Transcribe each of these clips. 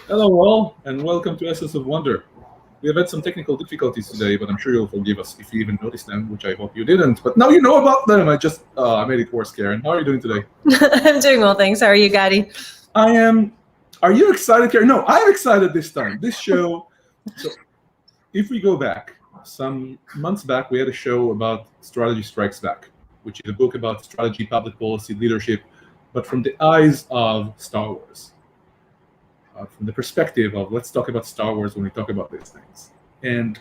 Hello, all, and welcome to Essence of Wonder. We have had some technical difficulties today, but I'm sure you'll forgive us if you even noticed them, which I hope you didn't. But now you know about them. I made it worse, Karen. How are you doing today? I'm doing well, thanks. How are you, Gadi? I am. Are you excited, Karen? No, I'm excited this time. This show. So, if we go back some months back, we had a show about Strategy Strikes Back, which is a book about strategy, public policy, leadership, but from the eyes of Star Wars. From the perspective of let's talk about Star Wars when we talk about these things. And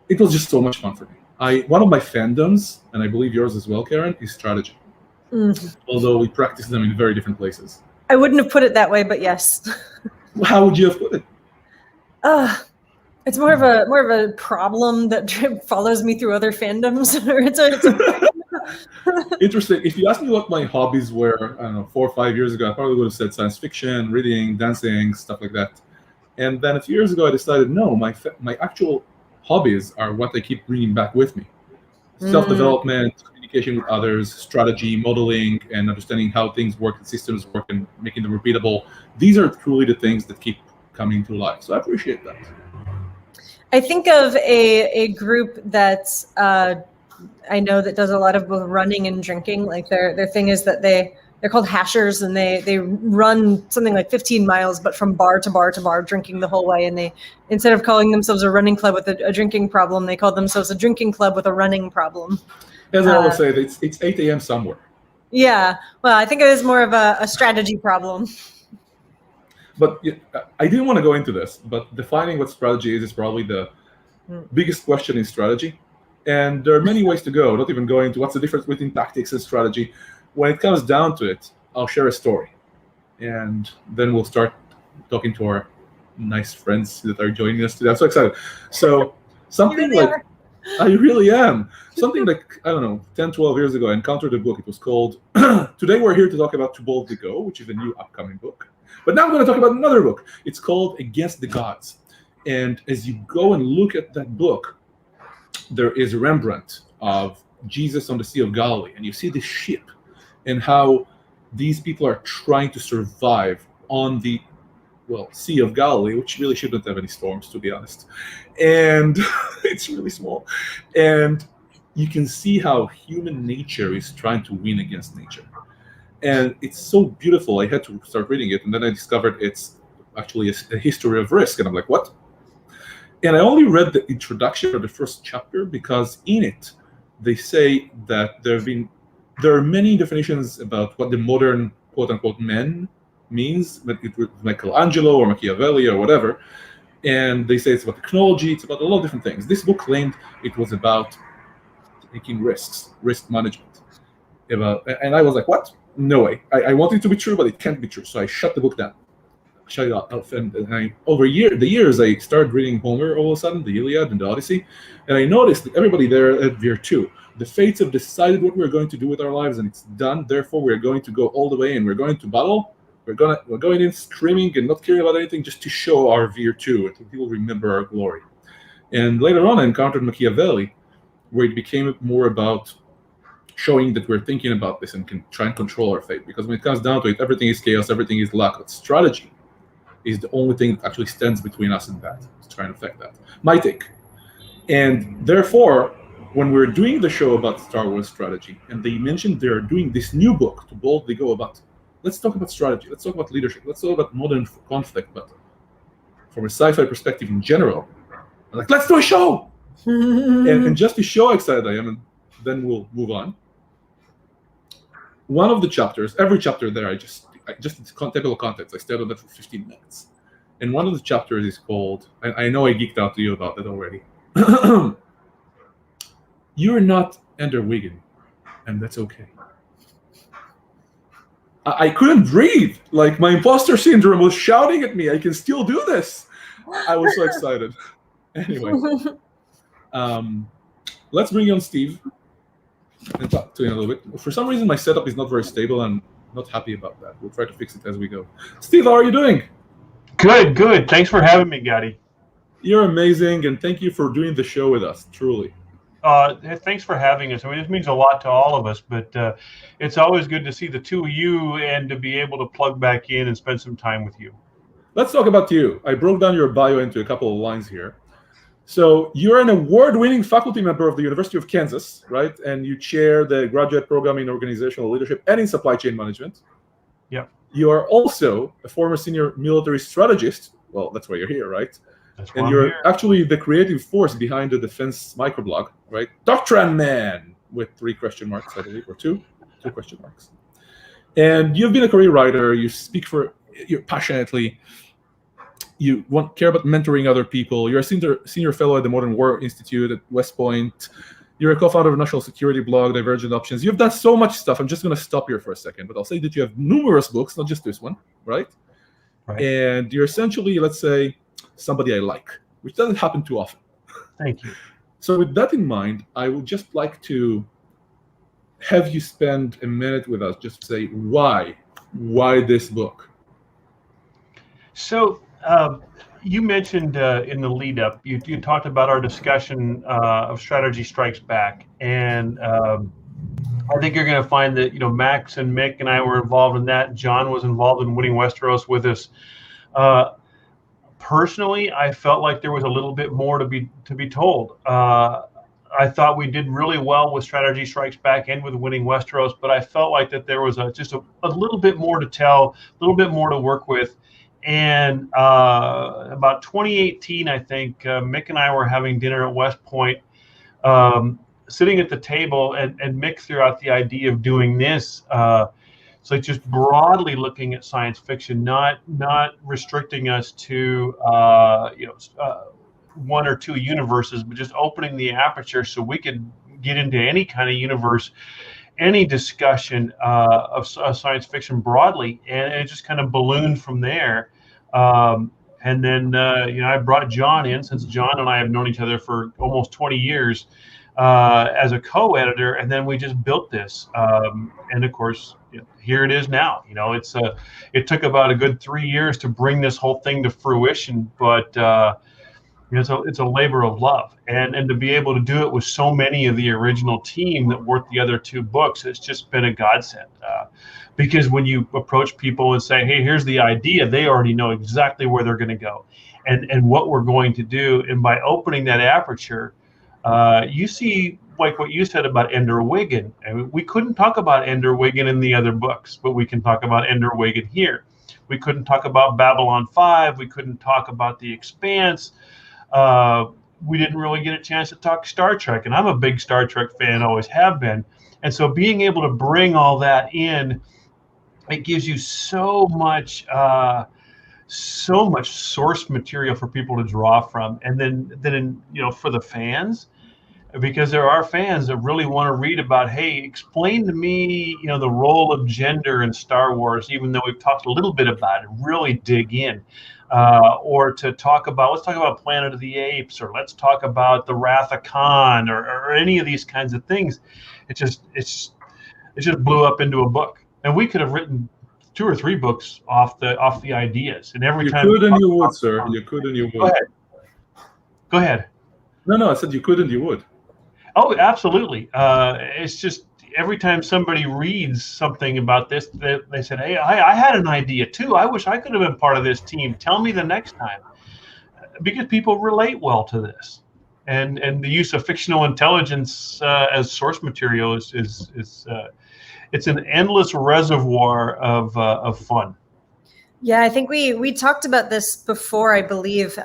it was just so much fun for me. One of my fandoms, and I believe yours as well, Karen, is strategy. Although we practice them in very different places. I wouldn't have put it that way, but yes. How would you have put it? It's more of a problem that follows me through other fandoms. Interesting. If you asked me what my hobbies were, I don't know, 4 or 5 years ago, I probably would have said science fiction, reading, dancing, stuff like that. And then a few years ago, I decided, no, my actual hobbies are what I keep bringing back with me. Self-development, communication with others, strategy, modeling, and understanding how things work and systems work and making them repeatable. These are truly the things that keep coming to life. So I appreciate that. I think of a group that I know that does a lot of both running and drinking. Like their thing is that they're called hashers, and they run something like 15 miles, but from bar to bar to bar, drinking the whole way. And they, instead of calling themselves a running club with a drinking problem, they call themselves a drinking club with a running problem. As I always say, it's 8 a.m. somewhere. Yeah, well, I think it is more of a strategy problem. But I didn't want to go into this, but defining what strategy is probably the biggest question in strategy. And there are many ways to go, not even going into what's the difference between tactics and strategy. When it comes down to it, I'll share a story. And then we'll start talking to our nice friends that are joining us today. I'm so excited. So something like, I really am. Something like, I don't know, 10, 12 years ago, I encountered a book. It was called, Today We're Here to Talk About To Boldly Go, which is a new upcoming book. But now I'm going to talk about another book. It's called Against the Gods. And as you go and look at that book, there is a Rembrandt of Jesus on the Sea of Galilee. And you see this ship and how these people are trying to survive on the, Sea of Galilee, which really shouldn't have any storms, to be honest. And it's really small. And you can see how human nature is trying to win against nature. And it's so beautiful. I had to start reading it, and then I discovered it's actually a history of risk. And I'm like, what? And I only read the introduction or the first chapter because in it, they say that there are many definitions about what the modern quote-unquote man means, but it was Michelangelo or Machiavelli or whatever. And they say it's about technology, it's about a lot of different things. This book claimed it was about taking risks, risk management. And I was like, what? No way. I want it to be true, but it can't be true. So I shut the book down. Shut it off. And over the years, I started reading Homer all of a sudden, the Iliad and the Odyssey. And I noticed that everybody there at Veer 2, the fates have decided what we're going to do with our lives, and it's done. Therefore, we're going to go all the way, and we're going to battle. We're going in screaming and not caring about anything just to show our Veer 2, and people remember our glory. And later on, I encountered Machiavelli, where it became more about showing that we're thinking about this and can try and control our fate. Because when it comes down to it, everything is chaos, everything is luck. But strategy is the only thing that actually stands between us and that, to try and affect that. My take. And therefore, when we're doing the show about Star Wars strategy, and they mentioned they're doing this new book to boldly go about, let's talk about strategy, let's talk about leadership, let's talk about modern conflict, but from a sci-fi perspective in general, I'm like, let's do a show! and just to show how excited I am, and then we'll move on. One of the chapters, every chapter there, I just table of contents, I stayed on that for 15 minutes. And one of the chapters is called, I know I geeked out to you about that already. You're not Ender Wiggins, and that's okay. I couldn't breathe. Like my imposter syndrome was shouting at me, I can still do this. I was so excited. Anyway, let's bring on Steve and talk to him a little bit. For some reason, my setup is not very stable. I'm not happy about that. We'll try to fix it as we go. Steve, how are you doing? Good. Thanks for having me, Gadi. You're amazing, and thank you for doing the show with us, truly. Thanks for having us. I mean, this means a lot to all of us, but it's always good to see the two of you and to be able to plug back in and spend some time with you. let's talk about you. I broke down your bio into a couple of lines here. So you're an award-winning faculty member of the University of Kansas, right? And you chair the graduate program in organizational leadership and in supply chain management. Yep. You are also a former senior military strategist. Well, that's why you're here, right? That's why And I'm you're here. actually the creative force behind the defense microblog, right? Doctrine Man, with 3 question marks, I believe, or 2 question marks. And you've been a career writer. You speak you passionately. You care about mentoring other people. You're a senior fellow at the Modern War Institute at West Point. You're a co-founder of national security blog, Divergent Options. You've done so much stuff. I'm just going to stop here for a second, but I'll say that you have numerous books, not just this one, right? Right. And you're essentially, let's say, somebody I like, which doesn't happen too often. Thank you. So with that in mind, I would just like to have you spend a minute with us, just say why this book? So you mentioned in the lead up, you talked about our discussion of Strategy Strikes Back. And I think you're going to find that, Max and Mick and I were involved in that. Jon was involved in Winning Westeros with us. Personally, I felt like there was a little bit more to be told. I thought we did really well with Strategy Strikes Back and with Winning Westeros, but I felt like that there was just a little bit more to tell, a little bit more to work with. And about 2018, I think, Mick and I were having dinner at West Point, sitting at the table, and Mick threw out the idea of doing this. So just broadly looking at science fiction, not restricting us to 1 or 2 universes, but just opening the aperture so we could get into any kind of universe, any discussion of science fiction broadly, and it just kind of ballooned from there. And then I brought Jon in, since Jon and I have known each other for almost 20 years as a co-editor, and then we just built this. And of course, here it is now. It took about a good 3 years to bring this whole thing to fruition, but it's a labor of love, and to be able to do it with so many of the original team that worked the other 2 books, it's just been a godsend. Because when you approach people and say, hey, here's the idea, they already know exactly where they're going to go and what we're going to do. And by opening that aperture, you see, like what you said about Ender Wiggin. And we couldn't talk about Ender Wiggin in the other books, but we can talk about Ender Wiggin here. We couldn't talk about Babylon 5. We couldn't talk about The Expanse. We didn't really get a chance to talk Star Trek, and I'm a big Star Trek fan, always have been. And so being able to bring all that in, it gives you so much source material for people to draw from. And then for the fans, because there are fans that really want to read about, hey, explain to me, the role of gender in Star Wars, even though we've talked a little bit about it, really dig in. Or to let's talk about Planet of the Apes, or let's talk about the Wrath of Khan, or any of these kinds of things. It just blew up into a book. And we could have written 2 or 3 books off the ideas. And every time you could and you would, sir. You could and you would. Go ahead. No, I said you could and you would. Oh, absolutely. It's just every time somebody reads something about this, they said, hey, I had an idea too. I wish I could have been part of this team. Tell me the next time. Because people relate well to this. And the use of fictional intelligence as source material is it's an endless reservoir of fun. Yeah, I think we talked about this before, I believe,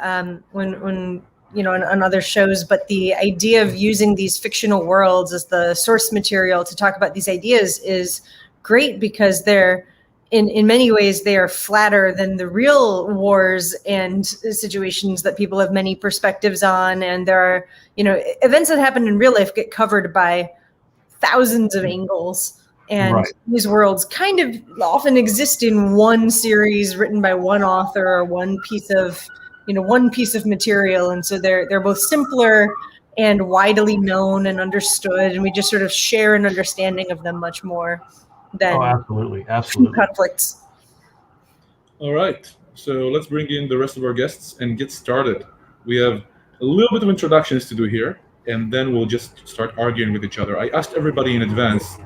when on other shows, but the idea of using these fictional worlds as the source material to talk about these ideas is great, because they're in many ways they are flatter than the real wars and situations that people have many perspectives on. And there are, events that happen in real life get covered by thousands of angles. And right. These worlds kind of often exist in one series written by one author or one piece of material. And so they're both simpler and widely known and understood. And we just sort of share an understanding of them much more than absolutely conflicts. All right. So let's bring in the rest of our guests and get started. We have a little bit of introductions to do here, and then we'll just start arguing with each other. I asked everybody in advance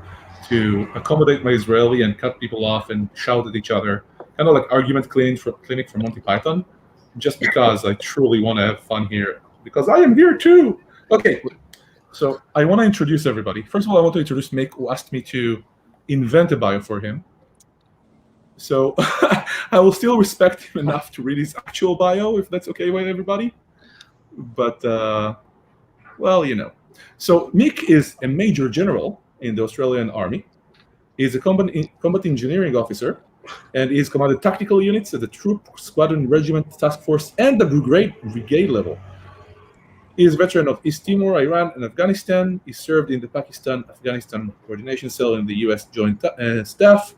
to accommodate my Israeli and cut people off and shout at each other, kind of like argument clinic from Monty Python, just because I truly want to have fun here, because I am here too. Okay, so I want to introduce everybody. First of all, I want to introduce Mick, who asked me to invent a bio for him. So I will still respect him enough to read his actual bio, if that's okay with everybody. But, well, you know. So Mick is a major general in the Australian Army. He's a combat engineering officer, and he's commanded tactical units at the troop, squadron, regiment, task force, and the brigade level. He is a veteran of East Timor, Iran, and Afghanistan. He served in the Pakistan-Afghanistan Coordination Cell in the U.S. Joint Staff.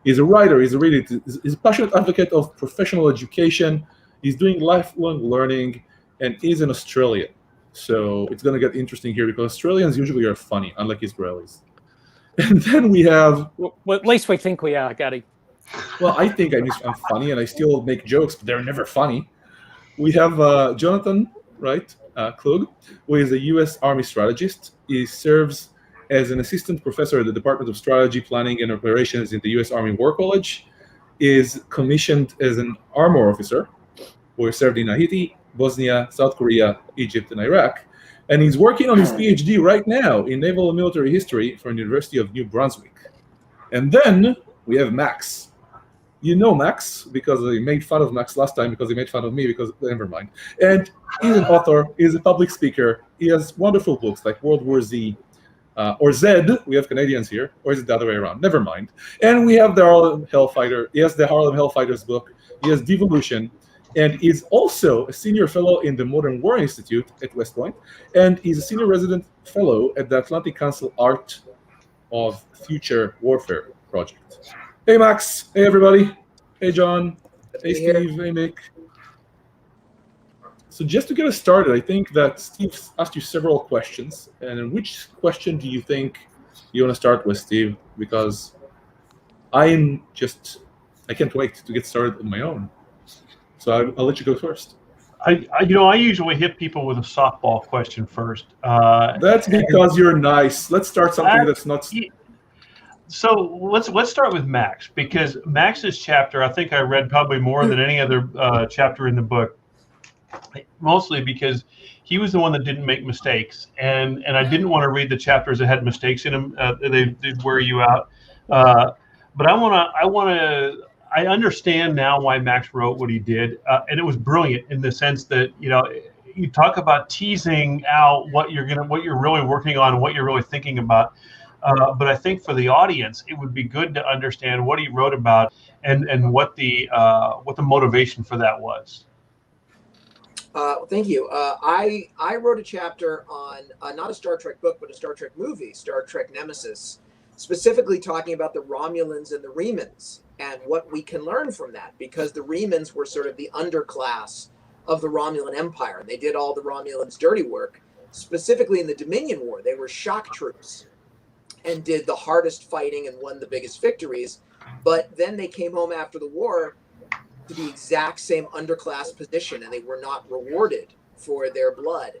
He's a writer. He's a passionate advocate of professional education. He's doing lifelong learning, and he's an Australian. So it's going to get interesting here, because Australians usually are funny, unlike Israelis. And then we have... Well, at least we think we are, Gary. Well, I think I'm funny, and I still make jokes, but they're never funny. We have Jonathan, right? Klug, who is a U.S. Army strategist. He serves as an assistant professor at the Department of Strategy, Planning, and Operations in the U.S. Army War College. Is commissioned as an armor officer, who served in Haiti, Bosnia, South Korea, Egypt, and Iraq. And he's working on his PhD right now in naval and military history from the University of New Brunswick. And then we have Max. You know Max, because I made fun of Max last time, because he made fun of me, because never mind. And he's an author, he's a public speaker. He has wonderful books like World War Z, or Z. We have Canadians here, or is it the other way around? Never mind. And we have the Harlem Hellfighter. He has the Harlem Hellfighters book. He has Devolution. And he's also a senior fellow in the Modern War Institute at West Point. And he's a senior resident fellow at the Atlantic Council Art of Future Warfare project. Hey, Max. Hey, everybody. Hey, John. Hey, Steve. Hey, Mick. So just to get us started, I think that Steve asked you several questions. And which question do you think you want to start with, Steve? Because I can't wait to get started on my own. So I'll let you go first. I usually hit people with a softball question first. That's because you're nice. Let's start something that's not... So let's start with Max, because Max's chapter, I think I read probably more than any other chapter in the book, mostly because he was the one that didn't make mistakes, and I didn't want to read the chapters that had mistakes in them. They wear you out. But I understand now why Max wrote what he did, and it was brilliant in the sense that, you know, you talk about teasing out what you're really working on, and what you're really thinking about. But I think for the audience, it would be good to understand what he wrote about and what the motivation for that was. Thank you. I wrote a chapter on not a Star Trek book, but a Star Trek movie, Star Trek Nemesis, specifically talking about the Romulans and the Remans and what we can learn from that, because the Remans were sort of the underclass of the Romulan Empire, and they did all the Romulans' dirty work. Specifically in the Dominion War, they were shock troops and did the hardest fighting and won the biggest victories. But then they came home after the war to the exact same underclass position, and they were not rewarded for their blood.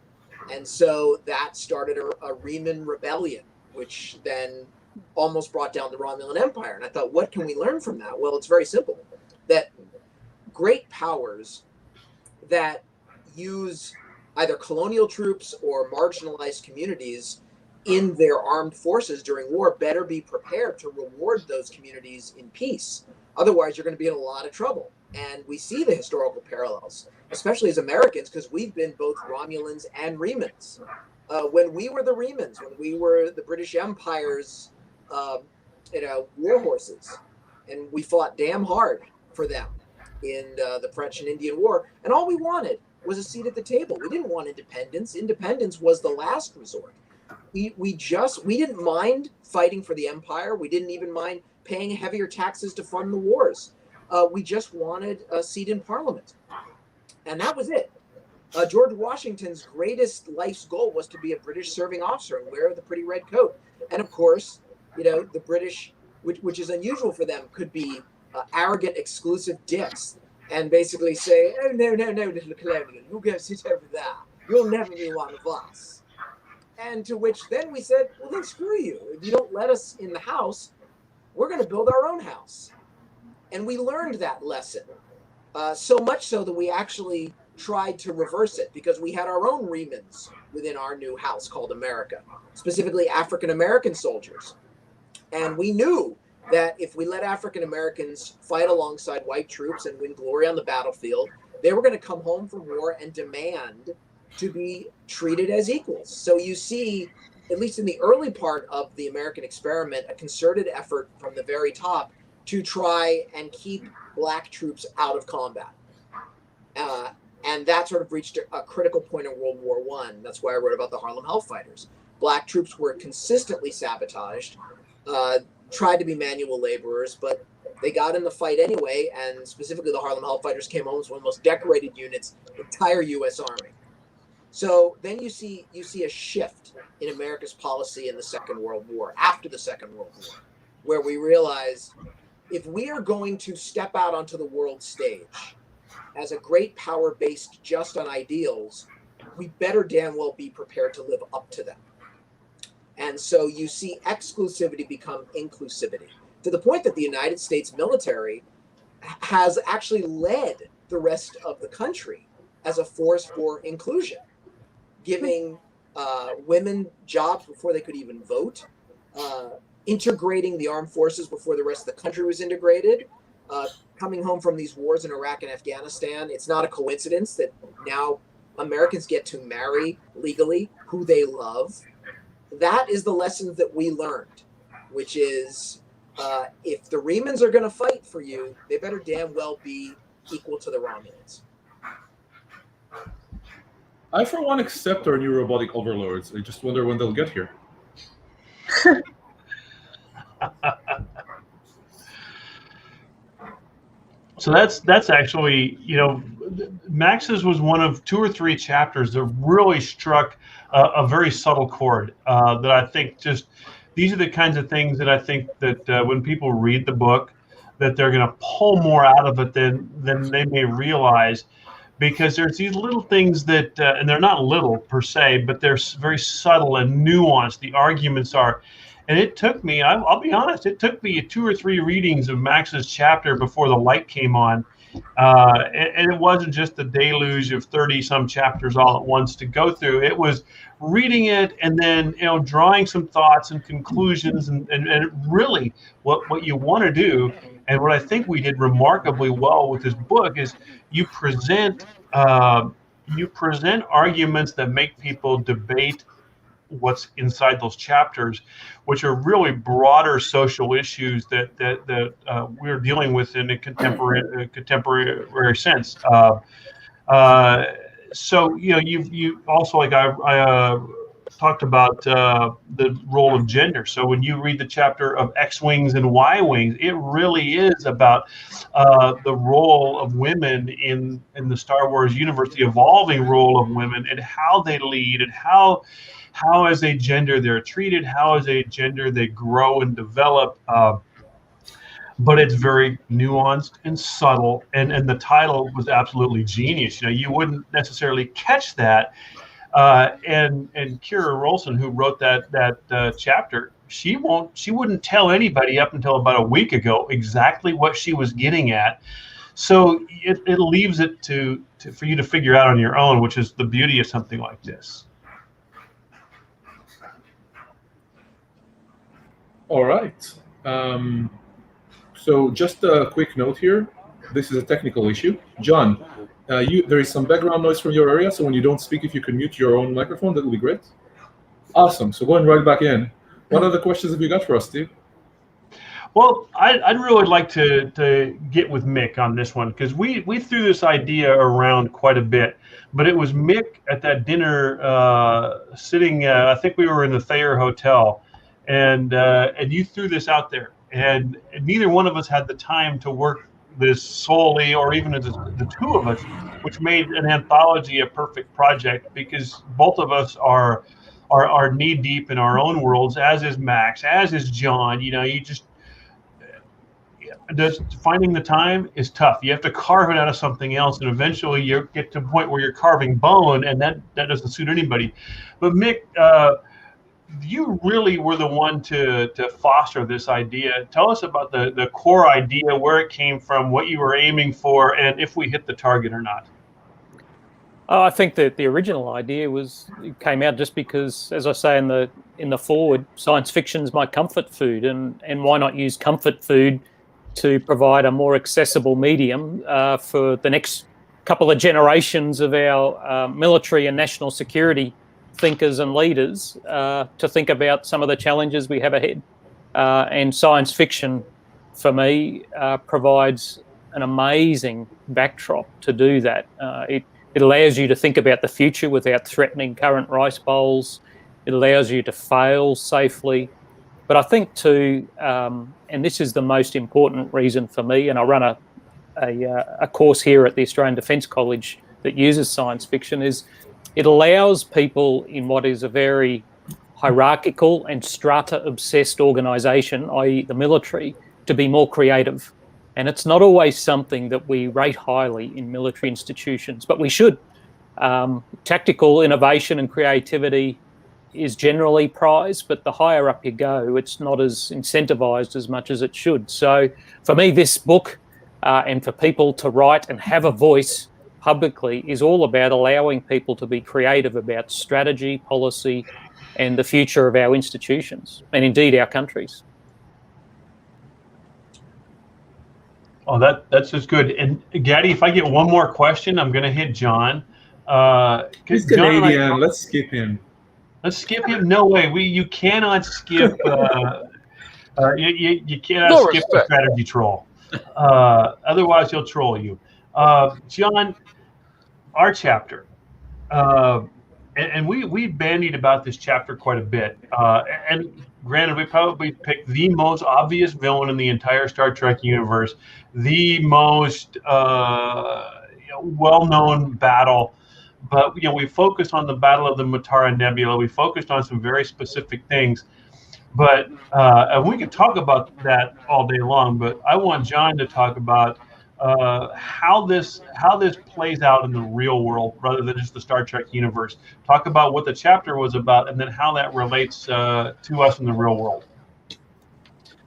And so that started a Reman rebellion, which then almost brought down the Romulan Empire. And I thought, what can we learn from that? Well, it's very simple. That great powers that use either colonial troops or marginalized communities in their armed forces during war better be prepared to reward those communities in peace. Otherwise, you're going to be in a lot of trouble. And we see the historical parallels, especially as Americans, because we've been both Romulans and Remans. When we were the Remans, when we were the British Empire's war horses, and we fought damn hard for them in the French and Indian War, and all we wanted was a seat at the table. We didn't want independence. Independence was the last resort. We didn't mind fighting for the empire. We didn't even mind paying heavier taxes to fund the wars. We just wanted a seat in Parliament, and that was it. George Washington's greatest life's goal was to be a British serving officer and wear the pretty red coat. And of course, the British, which is unusual for them, could be arrogant, exclusive dicks and basically say, "Oh no, little colonial, you go sit over there. You'll never be one of us." And to which then we said, "Well, then screw you. If you don't let us in the house, we're going to build our own house." And we learned that lesson. So much so that we actually tried to reverse it because we had our own remans within our new house called America, specifically African American soldiers. And we knew that if we let African Americans fight alongside white troops and win glory on the battlefield, they were going to come home from war and demand to be treated as equals. So you see, at least in the early part of the American experiment, a concerted effort from the very top to try and keep black troops out of combat. And that sort of reached a critical point in World War I. That's why I wrote about the Harlem Hellfighters. Black troops were consistently sabotaged, tried to be manual laborers, but they got in the fight anyway, and specifically the Harlem Hellfighters came home as one of the most decorated units in the entire U.S. Army. So then you see a shift in America's policy in the Second World War, after the Second World War, where we realize if we are going to step out onto the world stage as a great power based just on ideals, we better damn well be prepared to live up to them. And so you see exclusivity become inclusivity, to the point that the United States military has actually led the rest of the country as a force for inclusion, giving women jobs before they could even vote, integrating the armed forces before the rest of the country was integrated, coming home from these wars in Iraq and Afghanistan. It's not a coincidence that now Americans get to marry legally who they love. That is the lessons that we learned, which is if the Remans are going to fight for you, they better damn well be equal to the Romulans. I, for one, accept our new robotic overlords. I just wonder when they'll get here. So that's actually, Max's was one of 2 or 3 chapters that really struck a very subtle chord that I think these are the kinds of things that I think that when people read the book, that they're going to pull more out of it than they may realize, because there's these little things that, and they're not little per se, but they're very subtle and nuanced. The arguments are. And it took me, I'll be honest, it took me 2 or 3 readings of Max's chapter before the light came on. And it wasn't just a deluge of 30-some chapters all at once to go through. It was reading it and then, drawing some thoughts and conclusions and really what you want to do. And what I think we did remarkably well with this book is you present arguments that make people debate what's inside those chapters, which are really broader social issues that we're dealing with in a contemporary sense. So you also, like I talked about the role of gender. So when you read the chapter of X-wings and Y-wings, it really is about the role of women in the Star Wars universe, the evolving role of women, and how they lead, and how as a gender they're treated, how as a gender they grow and develop. But it's very nuanced and subtle, and the title was absolutely genius. You wouldn't necessarily catch that. And Kira Rolson, who wrote that chapter, she wouldn't tell anybody up until about a week ago exactly what she was getting at. So it leaves it for you to figure out on your own, which is the beauty of something like this. All right. So just a quick note here. This is a technical issue. John, there is some background noise from your area, so when you don't speak, if you can mute your own microphone, that would be great. Awesome. So going right back in. What other questions have you got for us, Steve? Well, I'd really like to get with Mick on this one, because we threw this idea around quite a bit, but it was Mick at that dinner sitting, I think we were in the Thayer Hotel, and you threw this out there, and neither one of us had the time to work this solely, or even as the two of us, which made an anthology a perfect project, because both of us are knee deep in our own worlds, as is Max, as is John. Finding the time is tough. You have to carve it out of something else, and eventually you get to a point where you're carving bone, and that doesn't suit anybody. But Mick, you really were the one to foster this idea. Tell us about the core idea, where it came from, what you were aiming for, and if we hit the target or not. I think that the original idea came out just because, as I say in the forward, science fiction is my comfort food, and why not use comfort food to provide a more accessible medium for the next couple of generations of our military and national security thinkers and leaders to think about some of the challenges we have ahead. And science fiction, for me, provides an amazing backdrop to do that. It allows you to think about the future without threatening current rice bowls. It allows you to fail safely. But I think too, and this is the most important reason for me, and I run a course here at the Australian Defence College that uses science fiction, is it allows people in what is a very hierarchical and strata-obsessed organisation, i.e. the military, to be more creative. And it's not always something that we rate highly in military institutions, but we should. Tactical innovation and creativity is generally prized, but the higher up you go, it's not as incentivized as much as it should. So for me, this book and for people to write and have a voice publicly is all about allowing people to be creative about strategy, policy, and the future of our institutions, and indeed our countries. Oh, that's just good. And Gaddy, if I get one more question, I'm going to hit Jon. He's Canadian. Let's skip him. Let's skip him. No way. You cannot skip. You cannot skip the strategy troll. Otherwise, he'll troll you. Jon, our chapter, and we bandied about this chapter quite a bit. And granted, we probably picked the most obvious villain in the entire Star Trek universe, the most well-known battle. But we focused on the Battle of the Matara Nebula. We focused on some very specific things. But and we could talk about that all day long. But I want Jon to talk about how this plays out in the real world rather than just the Star Trek universe. Talk about what the chapter was about, and then how that relates to us in the real world.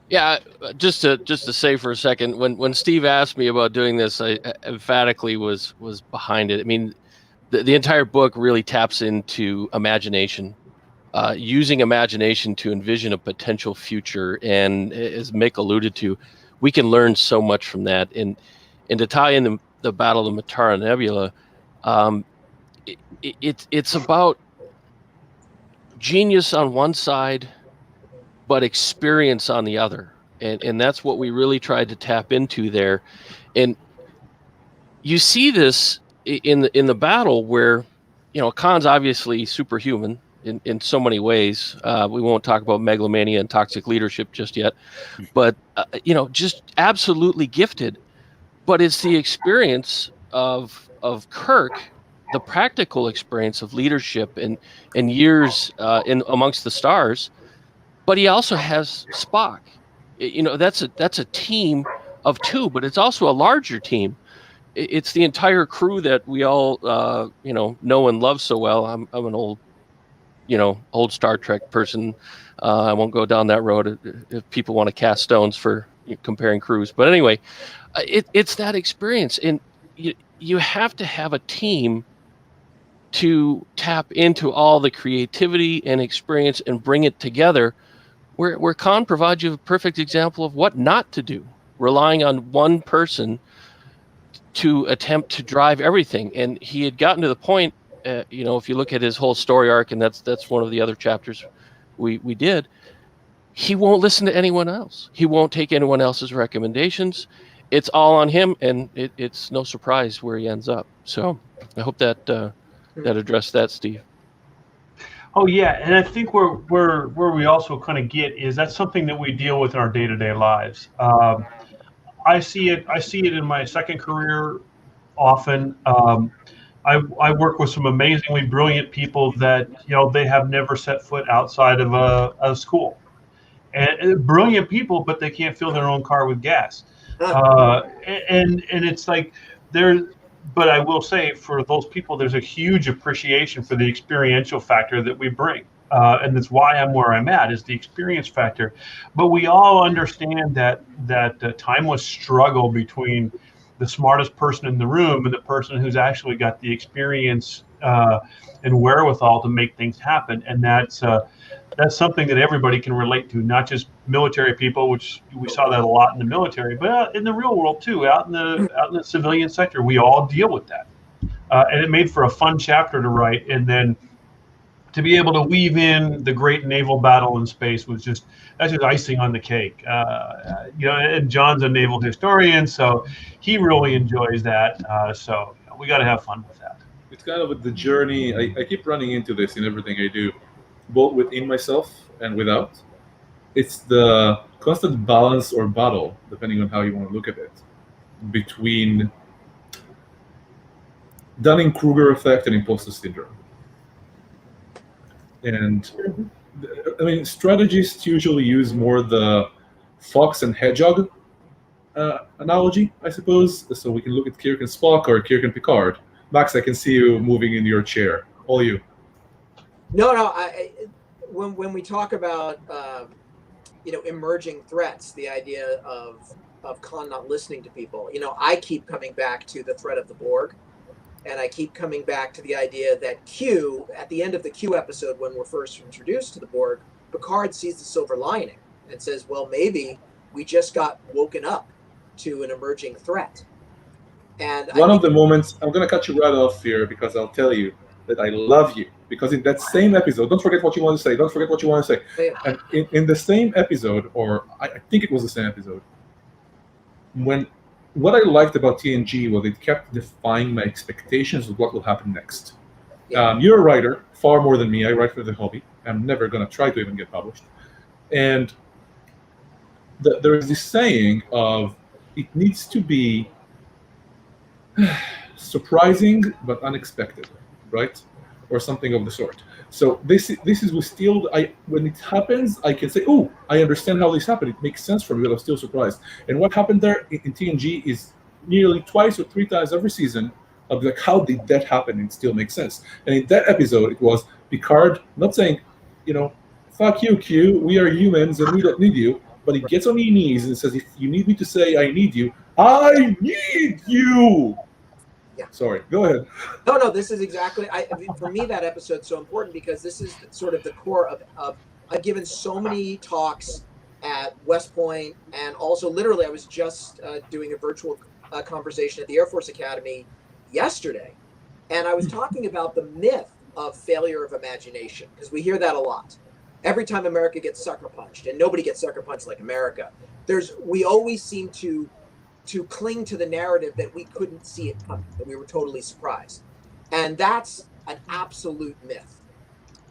Yeah, just to say for a second, when Steve asked me about doing this, I emphatically was behind it. I mean, the entire book really taps into imagination, using imagination to envision a potential future. And as Mick alluded to, we can learn so much from that. And to tie in the Battle of the Matara Nebula, it's about genius on one side, but experience on the other. And that's what we really tried to tap into there. And you see this in the battle where, Khan's obviously superhuman in so many ways. We won't talk about megalomania and toxic leadership just yet, but, just absolutely gifted. But it's the experience of Kirk, the practical experience of leadership and years in amongst the stars. But he also has Spock. That's a team of two, but it's also a larger team. It's the entire crew that we all know and love so well. I'm an old Star Trek person. I won't go down that road if people want to cast stones for comparing crews. But anyway, it's that experience, and you have to have a team to tap into all the creativity and experience and bring it together. Where Khan provides you a perfect example of what not to do, relying on one person to attempt to drive everything. And he had gotten to the point, if you look at his whole story arc, and that's one of the other chapters we did, he won't listen to anyone else. He won't take anyone else's recommendations. It's all on him, and it's no surprise where he ends up. So I hope that addressed that, Steve. Oh yeah, and I think where we also kind of get is that's something that we deal with in our day-to-day lives. I see it in my second career often. I work with some amazingly brilliant people that they have never set foot outside of a school, and brilliant people, but they can't fill their own car with gas. And it's like but I will say, for those people, there's a huge appreciation for the experiential factor that we bring. and that's why I'm where I'm at, is the experience factor. But we all understand that timeless struggle between the smartest person in the room and the person who's actually got the experience and wherewithal to make things happen, and that's something that everybody can relate to, not just military people, which we saw that a lot in the military, but in the real world too, out in the civilian sector, we all deal with that. And it made for a fun chapter to write, and then to be able to weave in the great naval battle in space was just icing on the cake. And Jon's a naval historian, so he really enjoys that. So we got to have fun with that. It's kind of the journey. I keep running into this in everything I do, both within myself and without. It's the constant balance or battle, depending on how you want to look at it, between Dunning-Kruger effect and imposter syndrome. And I mean, strategists usually use more the fox and hedgehog analogy, I suppose. So we can look at Kirk and Spock or Kirk and Picard. Max, I can see you moving in your chair. All you. No. When we talk about emerging threats, the idea of Khan not listening to people, I keep coming back to the threat of the Borg. And I keep coming back to the idea that Q, at the end of the Q episode, when we're first introduced to the Borg, Picard sees the silver lining and says, well, maybe we just got woken up to an emerging threat. And one of the moments, I'm going to cut you right off here because I'll tell you that I love you. Because in that same episode, don't forget what you want to say. Don't forget what you want to say. And in the same episode, or I think it was the same episode, what I liked about TNG was it kept defying my expectations of what will happen next. Yeah. You're a writer, far more than me. I write for the hobby. I'm never going to try to even get published. And there is this saying of it needs to be surprising but unexpected, right? Or something of the sort. So this is with Steel. When it happens, I can say, "Oh, I understand how this happened. It makes sense for me, but I'm still surprised." And what happened there in TNG is nearly twice or three times every season. I'll be like, "How did that happen?" And it still makes sense. And in that episode, it was Picard not saying, "Fuck you, Q. We are humans and we don't need you." But he gets on his knees and says, "If you need me to say I need you, I need you." Yeah. Sorry, go ahead. No, this is exactly, for me, that episode's so important because this is sort of the core of I've given so many talks at West Point, and also literally I was just doing a virtual conversation at the Air Force Academy yesterday, and I was talking about the myth of failure of imagination, because we hear that a lot. Every time America gets sucker punched, and nobody gets sucker punched like America, we always seem to cling to the narrative that we couldn't see it coming, that we were totally surprised. And that's an absolute myth.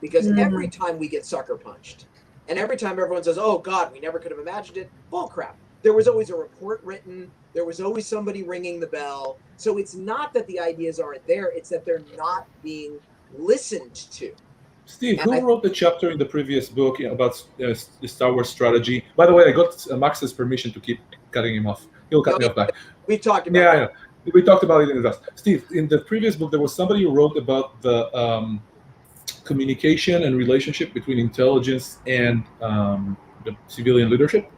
Because every time we get sucker punched, and every time everyone says, oh God, we never could have imagined it, bull crap. There was always a report written, there was always somebody ringing the bell. So it's not that the ideas aren't there, it's that they're not being listened to. Steve, who wrote the chapter in the previous book about the Star Wars strategy? By the way, I got Max's permission to keep cutting him off. He'll cut me off back. We talked about that. Yeah. We talked about it in the past. Steve, in the previous book, there was somebody who wrote about the communication and relationship between intelligence and the civilian leadership.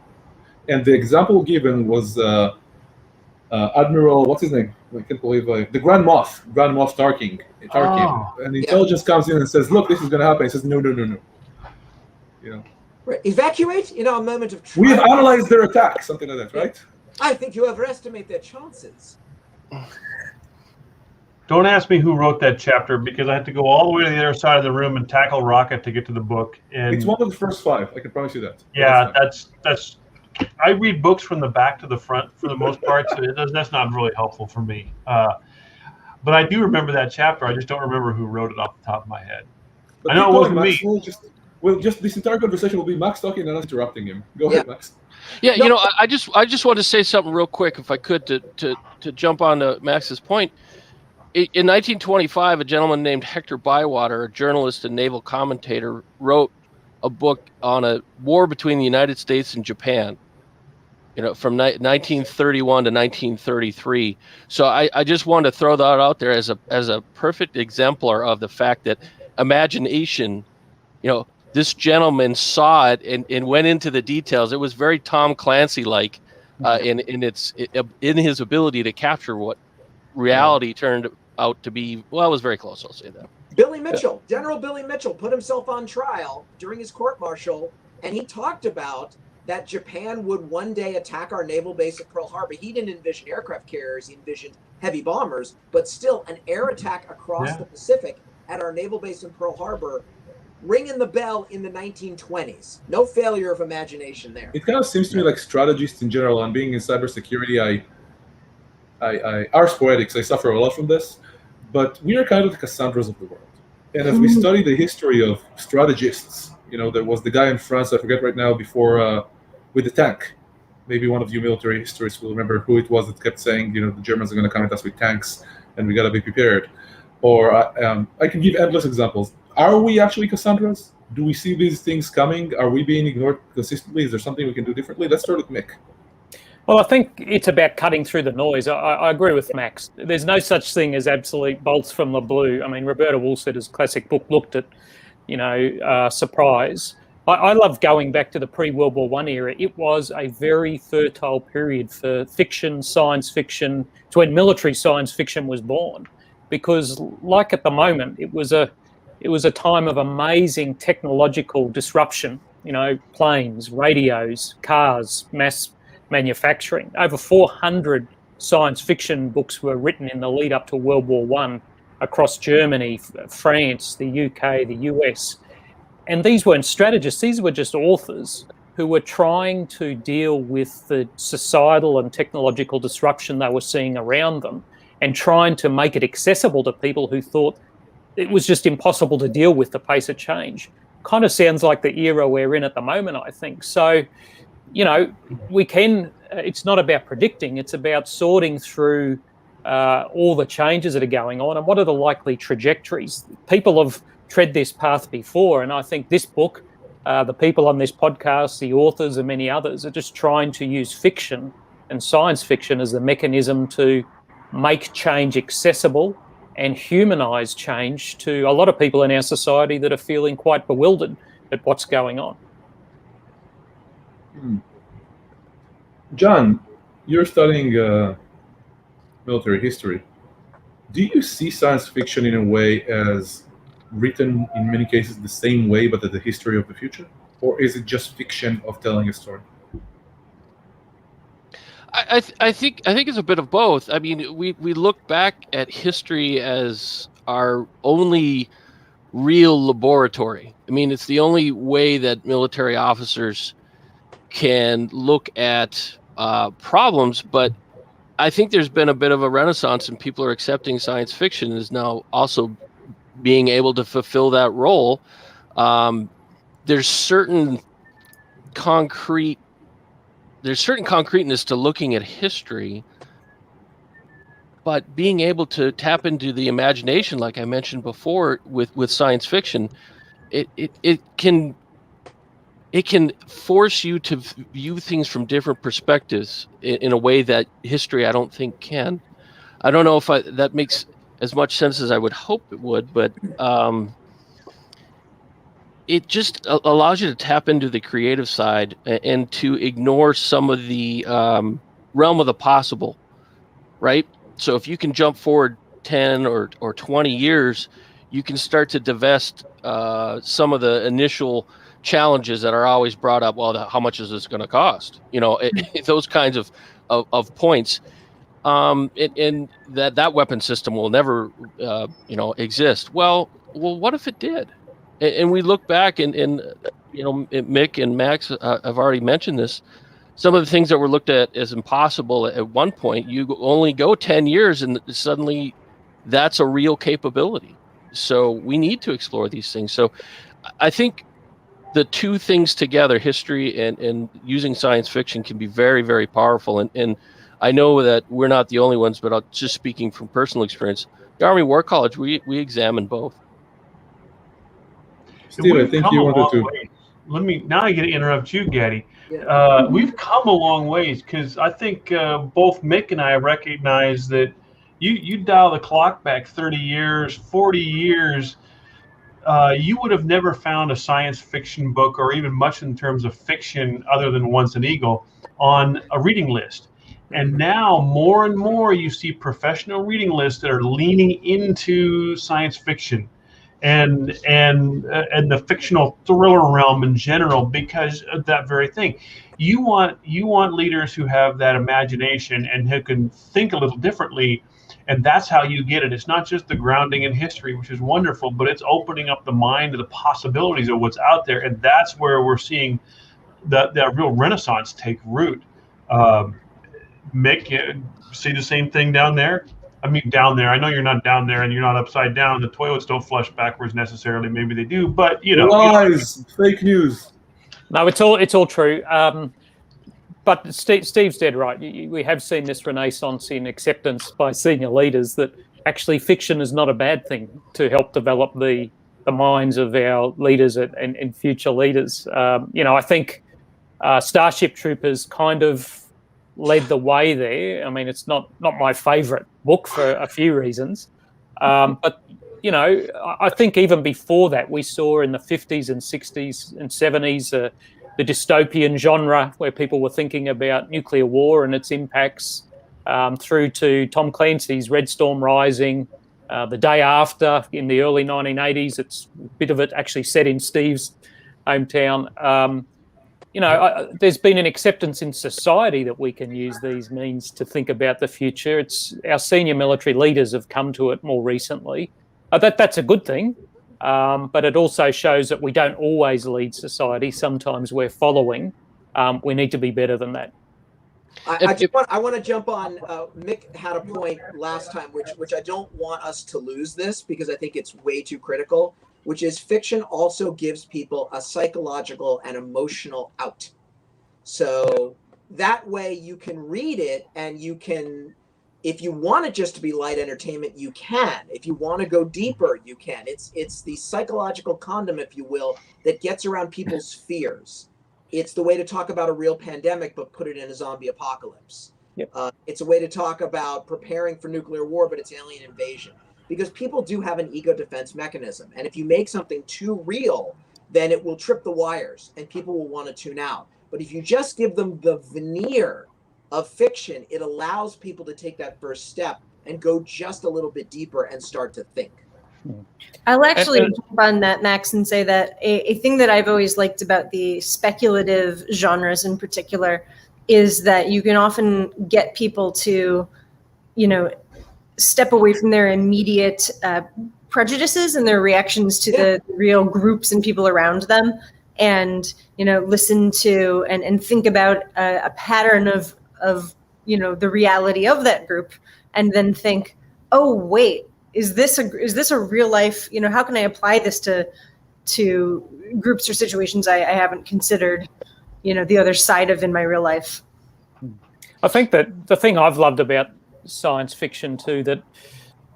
And the example given was Admiral, what's his name? I can't believe the Grand Moff Tarkin. And intelligence comes in and says, look, this is going to happen. He says, no. Right. Evacuate? A moment of we have analyzed their attack, something like that, right? I think you overestimate their chances. Don't ask me who wrote that chapter, because I had to go all the way to the other side of the room and tackle Rocket to get to the book. And it's one of the first 5. I can promise you that. Yeah, that's. I read books from the back to the front for the most part, so that's not really helpful for me. But I do remember that chapter. I just don't remember who wrote it off the top of my head. But I know it wasn't me. Just this entire conversation will be Max talking and us interrupting him. Go ahead, Max. Yeah, I just want to say something real quick, if I could, to jump on to Max's point. In 1925, a gentleman named Hector Bywater, a journalist and naval commentator, wrote a book on a war between the United States and Japan, from 1931 to 1933. So I just wanted to throw that out there as a perfect exemplar of the fact that imagination this gentleman saw it and went into the details. It was very Tom Clancy-like in his ability to capture what reality turned out to be. Well, it was very close, I'll say that. Billy Mitchell, General Billy Mitchell, put himself on trial during his court-martial, and he talked about that Japan would one day attack our naval base at Pearl Harbor. He didn't envision aircraft carriers, he envisioned heavy bombers, but still an air attack across the Pacific at our naval base in Pearl Harbor, ringing the bell in the 1920s. No failure of imagination there. It kind of seems to me like strategists in general, and being in cybersecurity, I ars poetics, I suffer a lot from this, but we are kind of the Cassandras of the world. And as we study the history of strategists, there was the guy in France, I forget right now, before with the tank. Maybe one of you military historians will remember who it was that kept saying, the Germans are going to come at us with tanks, and we got to be prepared. Or I can give endless examples. Are we actually Cassandras? Do we see these things coming? Are we being ignored consistently? Is there something we can do differently? Let's start with Mick. Well, I think it's about cutting through the noise. I agree with Max. There's no such thing as absolute bolts from the blue. I mean, Roberta Woolsetter's classic book looked at, surprise. I love going back to the pre-World War I era. It was a very fertile period for fiction, science fiction. It's when military science fiction was born, because like at the moment, it was a time of amazing technological disruption. Planes, radios, cars, mass manufacturing. Over 400 science fiction books were written in the lead up to World War I across Germany, France, the UK, the US. And these weren't strategists, these were just authors who were trying to deal with the societal and technological disruption they were seeing around them and trying to make it accessible to people who thought it was just impossible to deal with the pace of change. Kind of sounds like the era we're in at the moment, I think. So, we can, it's not about predicting, it's about sorting through all the changes that are going on and what are the likely trajectories. People have tread this path before, and I think this book, the people on this podcast, the authors and many others are just trying to use fiction and science fiction as the mechanism to make change accessible and humanize change to a lot of people in our society that are feeling quite bewildered at what's going on. Jon, you're studying military history. Do you see science fiction in a way as written in many cases the same way, but as the history of the future? Or is it just fiction of telling a story? I think it's a bit of both. I mean, we look back at history as our only real laboratory. I mean, it's the only way that military officers can look at problems, but I think there's been a bit of a renaissance and people are accepting science fiction is now also being able to fulfill that role. There's certain concreteness to looking at history, but being able to tap into the imagination, like I mentioned before, with science fiction, it can force you to view things from different perspectives in a way that history, I don't think, can. I don't know if that makes as much sense as I would hope it would, but it just allows you to tap into the creative side and to ignore some of the realm of the possible, right? So if you can jump forward 10 or 20 years, you can start to divest some of the initial challenges that are always brought up. Well, how much is this going to cost? Those kinds of points. And that weapon system will never, exist. Well, what if it did? And we look back and Mick and Max have already mentioned this. Some of the things that were looked at as impossible at one point, you only go 10 years and suddenly that's a real capability. So we need to explore these things. So I think the two things together, history and using science fiction, can be very, very powerful. And I know that we're not the only ones, but just speaking from personal experience, the Army War College, we examine both. Steve, I think you wanted to. Now I get to interrupt you, Gaddy. Yeah. We've come a long ways, because I think both Mick and I recognize that you dial the clock back 30 years, 40 years, you would have never found a science fiction book, or even much in terms of fiction other than Once an Eagle, on a reading list. And now more and more you see professional reading lists that are leaning into science fiction and the fictional thriller realm in general, because of that very thing. You want leaders who have that imagination and who can think a little differently, and that's how you get it. It's not just the grounding in history, which is wonderful, but it's opening up the mind to the possibilities of what's out there, and that's where we're seeing that real renaissance take root. Mick, you see the same thing down there? I mean, down there. I know you're not down there and you're not upside down. The toilets don't flush backwards necessarily. Maybe they do, but lies, fake news. No, it's all true. But Steve's dead right. We have seen this renaissance in acceptance by senior leaders that actually fiction is not a bad thing to help develop the minds of our leaders and future leaders. I think Starship Troopers kind of led the way there. I mean, it's not my favourite book for a few reasons, but I think even before that, we saw in the 50s and 60s and 70s the dystopian genre, where people were thinking about nuclear war and its impacts, through to Tom Clancy's Red Storm Rising, The Day After in the early 1980s. It's a bit of it actually set in Steve's hometown. There's been an acceptance in society that we can use these means to think about the future. It's our senior military leaders have come to it more recently. That's a good thing, but it also shows that we don't always lead society. Sometimes we're following. We need to be better than that. I want to jump on. Mick had a point last time, which I don't want us to lose this, because I think it's way too critical, which is fiction also gives people a psychological and emotional out. So that way you can read it, and you can, if you want it just to be light entertainment, you can. If you want to go deeper, you can. It's the psychological condom, if you will, that gets around people's fears. It's the way to talk about a real pandemic, but put it in a zombie apocalypse. Yep. It's a way to talk about preparing for nuclear war, but it's alien invasion. Because people do have an ego defense mechanism. And if you make something too real, then it will trip the wires and people will want to tune out. But if you just give them the veneer of fiction, it allows people to take that first step and go just a little bit deeper and start to think. I'll actually jump on that, Max, and say that a thing that I've always liked about the speculative genres in particular is that you can often get people to, step away from their immediate prejudices and their reactions to the real groups and people around them, and listen to and think about a pattern of the reality of that group, and then think, oh wait, is this a real life, how can I apply this to groups or situations I haven't considered the other side of in my real life. I think that the thing I've loved about science fiction too, that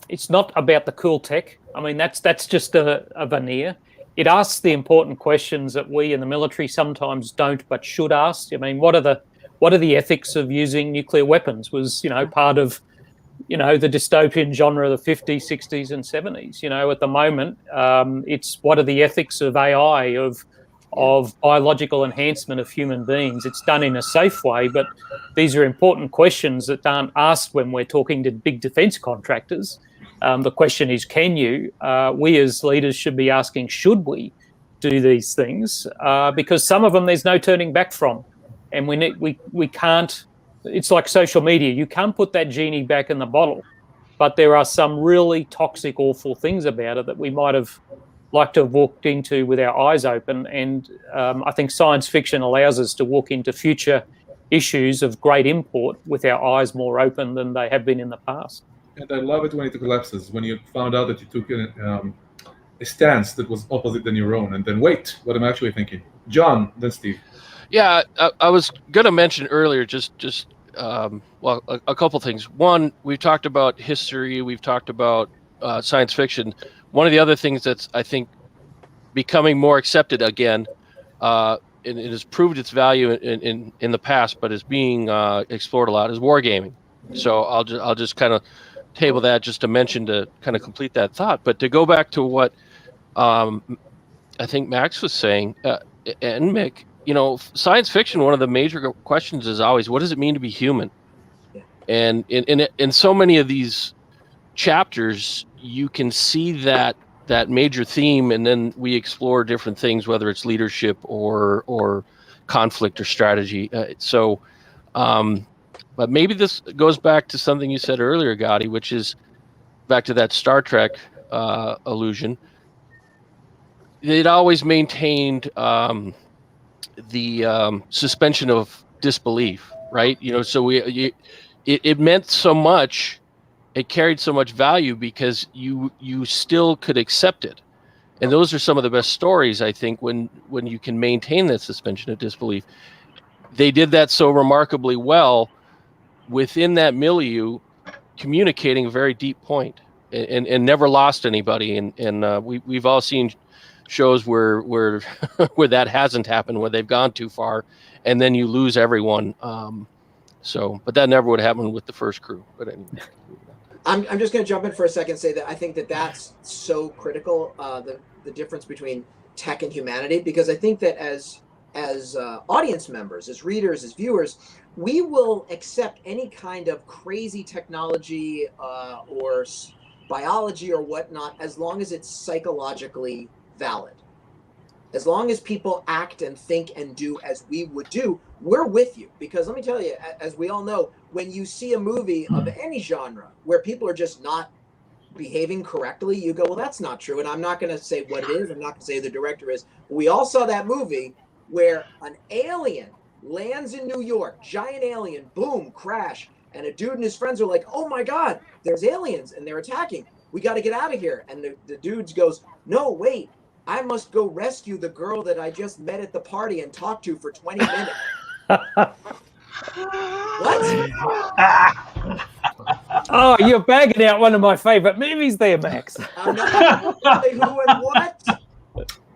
it's not about the cool tech. I mean, that's just a veneer. It asks the important questions that we in the military sometimes don't but should ask. I mean, what are the ethics of using nuclear weapons? Was part of the dystopian genre of the 50s, 60s and 70s. At the moment, it's what are the ethics of AI, of biological enhancement of human beings. It's done in a safe way, but these are important questions that aren't asked when we're talking to big defence contractors. The question is, can you? We as leaders should be asking, should we do these things? Because some of them there's no turning back from, and we can't. It's like social media. You can't put that genie back in the bottle, but there are some really toxic, awful things about it that we might have liked to have walked into with our eyes open. And I think science fiction allows us to walk into future issues of great import with our eyes more open than they have been in the past. And I love it when it collapses, when you found out that you took a stance that was opposite than your own, and then wait, what am I actually thinking? John, then Steve. Yeah, I was going to mention earlier a couple things. One, we've talked about history, we've talked about science fiction. One of the other things that's, I think, becoming more accepted again, and it has proved its value in the past, but is being explored a lot, is wargaming. So I'll just kind of table that just to mention, to kind of complete that thought. But to go back to what I think Max was saying, and Mick, science fiction, one of the major questions is always, what does it mean to be human? Yeah. And in so many of these chapters, you can see that major theme, and then we explore different things, whether it's leadership or conflict or strategy. But maybe this goes back to something you said earlier, Gotti, which is back to that Star Trek allusion. They'd always maintained the suspension of disbelief, right? So it meant so much. It carried so much value because you still could accept it. And those are some of the best stories, I think, when you can maintain that suspension of disbelief. They did that so remarkably well within that milieu, communicating a very deep point and never lost anybody. And we've all seen shows where where that hasn't happened, where they've gone too far, and then you lose everyone. But that never would happen with the first crew. But anyway. I'm just going to jump in for a second and say that I think that's so critical, the difference between tech and humanity, because I think that as audience members, as readers, as viewers, we will accept any kind of crazy technology or biology or whatnot as long as it's psychologically valid. As long as people act and think and do as we would do, we're with you. Because let me tell you, as we all know, when you see a movie of any genre where people are just not behaving correctly, you go, well, that's not true. And I'm not going to say what it is. I'm not going to say who the director is. We all saw that movie where an alien lands in New York, giant alien, boom, crash. And a dude and his friends are like, oh, my God, there's aliens and they're attacking. We got to get out of here. And the dude goes, no, wait. I must go rescue the girl that I just met at the party and talked to for 20 minutes. What? Oh, you're bagging out one of my favorite movies there, Max. I'm not going to say who and what.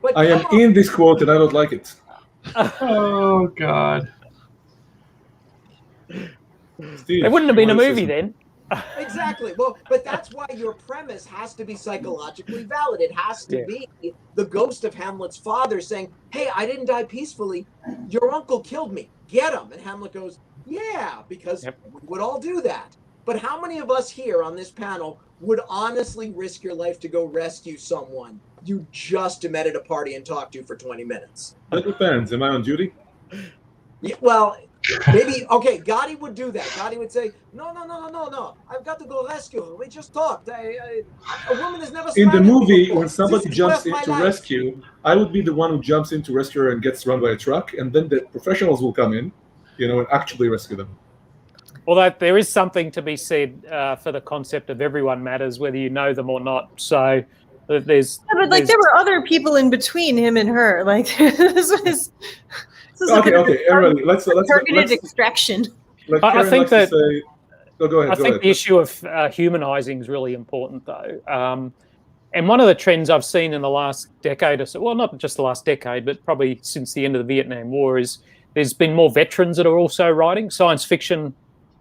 But I am in this quote and I don't like it. Oh, God. Steve, It wouldn't have been a movie then. Exactly. Well, but that's why your premise has to be psychologically valid. It has to be the ghost of Hamlet's father saying, hey, I didn't die peacefully. Your uncle killed me. Get him. And Hamlet goes, yeah, because we would all do that. But how many of us here on this panel would honestly risk your life to go rescue someone you just met at a party and talked to for 20 minutes? It depends. Am I on duty? Yeah, well, maybe, okay, Gotti would do that. Gotti would say, no. I've got to go rescue her. We just talked. A woman has never In the movie, before. when somebody This is jumps worth my into life. rescue, I would be the one who jumps into rescue her and gets run by a truck, and then the professionals will come in, and actually rescue them. Although there is something to be said for the concept of everyone matters, whether you know them or not. So there's... Yeah, but there were other people in between him and her. This was Okay, everybody, let's targeted extraction. I think that go ahead. I think the issue of humanizing is really important, though. And one of the trends I've seen in the last decade or so, well, not just the last decade, but probably since the end of the Vietnam War, is there's been more veterans that are also writing science fiction.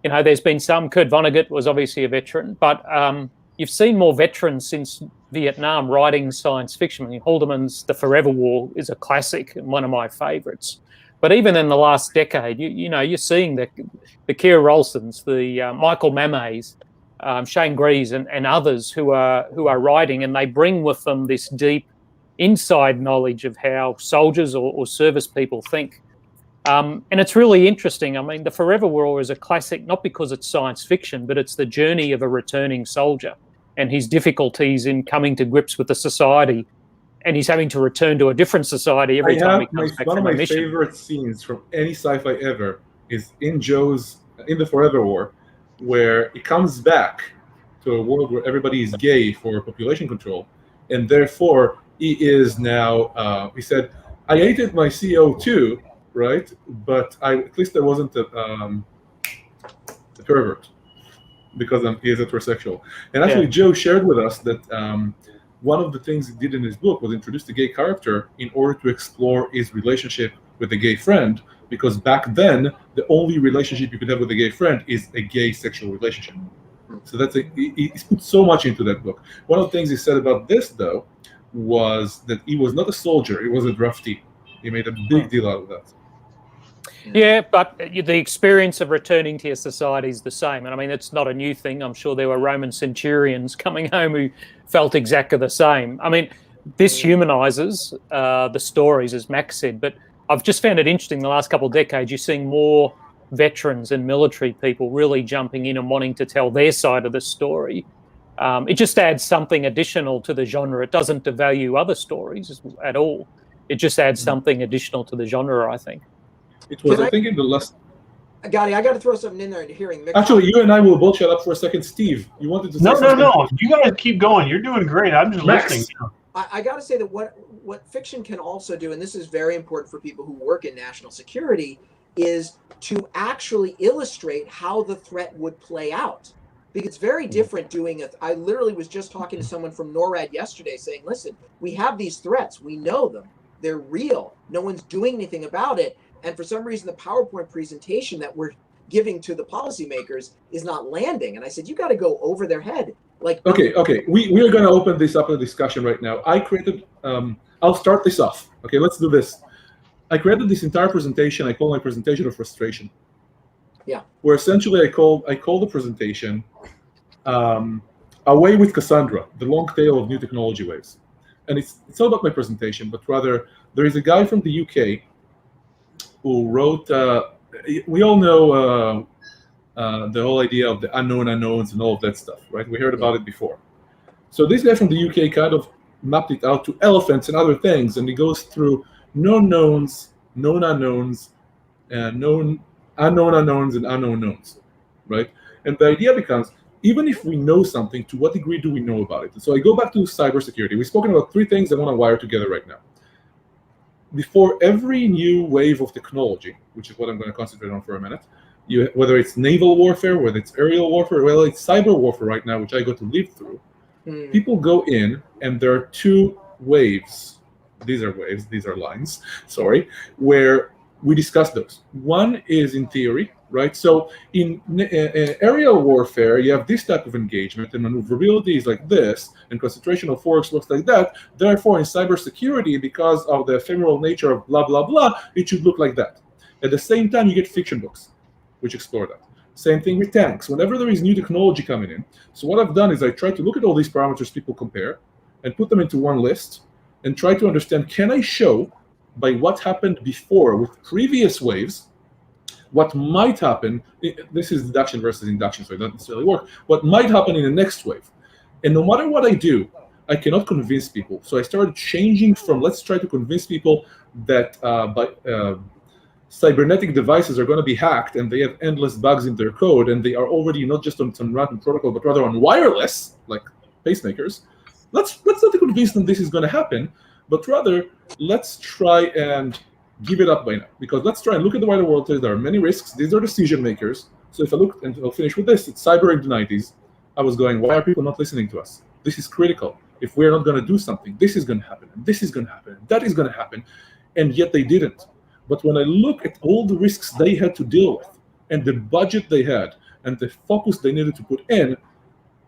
There's been some. Kurt Vonnegut was obviously a veteran, but you've seen more veterans since Vietnam writing science fiction. I mean, Haldeman's The Forever War is a classic and one of my favorites. But even in the last decade, you're seeing the Keira Rolsons, the Michael Mamets, Shane Greaves, and others who are writing, and they bring with them this deep inside knowledge of how soldiers or service people think. And it's really interesting. I mean, The Forever War is a classic, not because it's science fiction, but it's the journey of a returning soldier and his difficulties in coming to grips with the society. And he's having to return to a different society every time he comes back from a mission. One of my favorite scenes from any sci-fi ever is in The Forever War, where he comes back to a world where everybody is gay for population control, and therefore he is now. He said, "I hated my CO2, right? But at least I wasn't a pervert because he is heterosexual." And actually, Joe shared with us that. One of the things he did in his book was introduce the gay character in order to explore his relationship with a gay friend, because back then, the only relationship you could have with a gay friend is a gay sexual relationship. So he put so much into that book. One of the things he said about this, though, was that he was not a soldier; he was a draftee. He made a big deal out of that. Yeah, but the experience of returning to your society is the same. And I mean, it's not a new thing. I'm sure there were Roman centurions coming home who felt exactly the same. I mean, this humanizes the stories, as Max said, but I've just found it interesting the last couple of decades, you're seeing more veterans and military people really jumping in and wanting to tell their side of the story. It just adds something additional to the genre. It doesn't devalue other stories at all. It just adds something additional to the genre, I think. It was, I think, in the last. Gotti, I got to throw something in there and hearing Mick. Actually, you and I will both shut up for a second. Steve, you wanted to say something? No. You got to keep going. You're doing great. I'm just listening. I got to say that what fiction can also do, and this is very important for people who work in national security, is to actually illustrate how the threat would play out. Because it's very different doing it. I literally was just talking to someone from NORAD yesterday saying, listen, we have these threats. We know them. They're real. No one's doing anything about it. And for some reason, the PowerPoint presentation that we're giving to the policymakers is not landing. And I said, you got to go over their head. Like, okay. We are going to open this up in a discussion right now. I created, I'll start this off. Okay, let's do this. I created this entire presentation. I call my presentation of frustration. Yeah. Where essentially I call the presentation Away with Cassandra, the long tail of new technology waves. And it's not about my presentation, but rather there is a guy from the UK who wrote, we all know the whole idea of the unknown unknowns and all of that stuff, right? We heard about it before. So this guy from the UK kind of mapped it out to elephants and other things, and he goes through known knowns, known unknowns, and known unknown unknowns and unknown knowns, right? And the idea becomes, even if we know something, to what degree do we know about it? So I go back to cybersecurity. We've spoken about three things I want to wire together right now. Before every new wave of technology, which is what I'm going to concentrate on for a minute, whether it's naval warfare, whether it's aerial warfare, whether it's cyber warfare right now, which I got to live through, people go in, and there are two waves. These are lines, sorry, where we discuss those. One is in theory, right? So in aerial warfare, you have this type of engagement, and maneuverability is like this, and concentration of force looks like that. Therefore, in cybersecurity, because of the ephemeral nature of blah, blah, blah, it should look like that. At the same time, you get fiction books, which explore that. Same thing with tanks. Whenever there is new technology coming in, so what I've done is I try to look at all these parameters people compare and put them into one list and try to understand, can I show by what happened before with previous waves, what might happen, this is deduction versus induction, so it doesn't necessarily work, what might happen in the next wave. And no matter what I do, I cannot convince people. So I started changing from, let's try to convince people that cybernetic devices are going to be hacked and they have endless bugs in their code, and they are already not just on some random protocol, but rather on wireless, like pacemakers. Let's not convince them this is going to happen, but rather let's try and give it up by now. Because let's try and look at the wider world. There are many risks. These are decision makers. So if I look, and I'll finish with this, it's cyber in the 90s. I was going, why are people not listening to us? This is critical. If we're not going to do something, this is going to happen, and this is going to happen, and that is going to happen. And yet they didn't. But when I look at all the risks they had to deal with, and the budget they had, and the focus they needed to put in,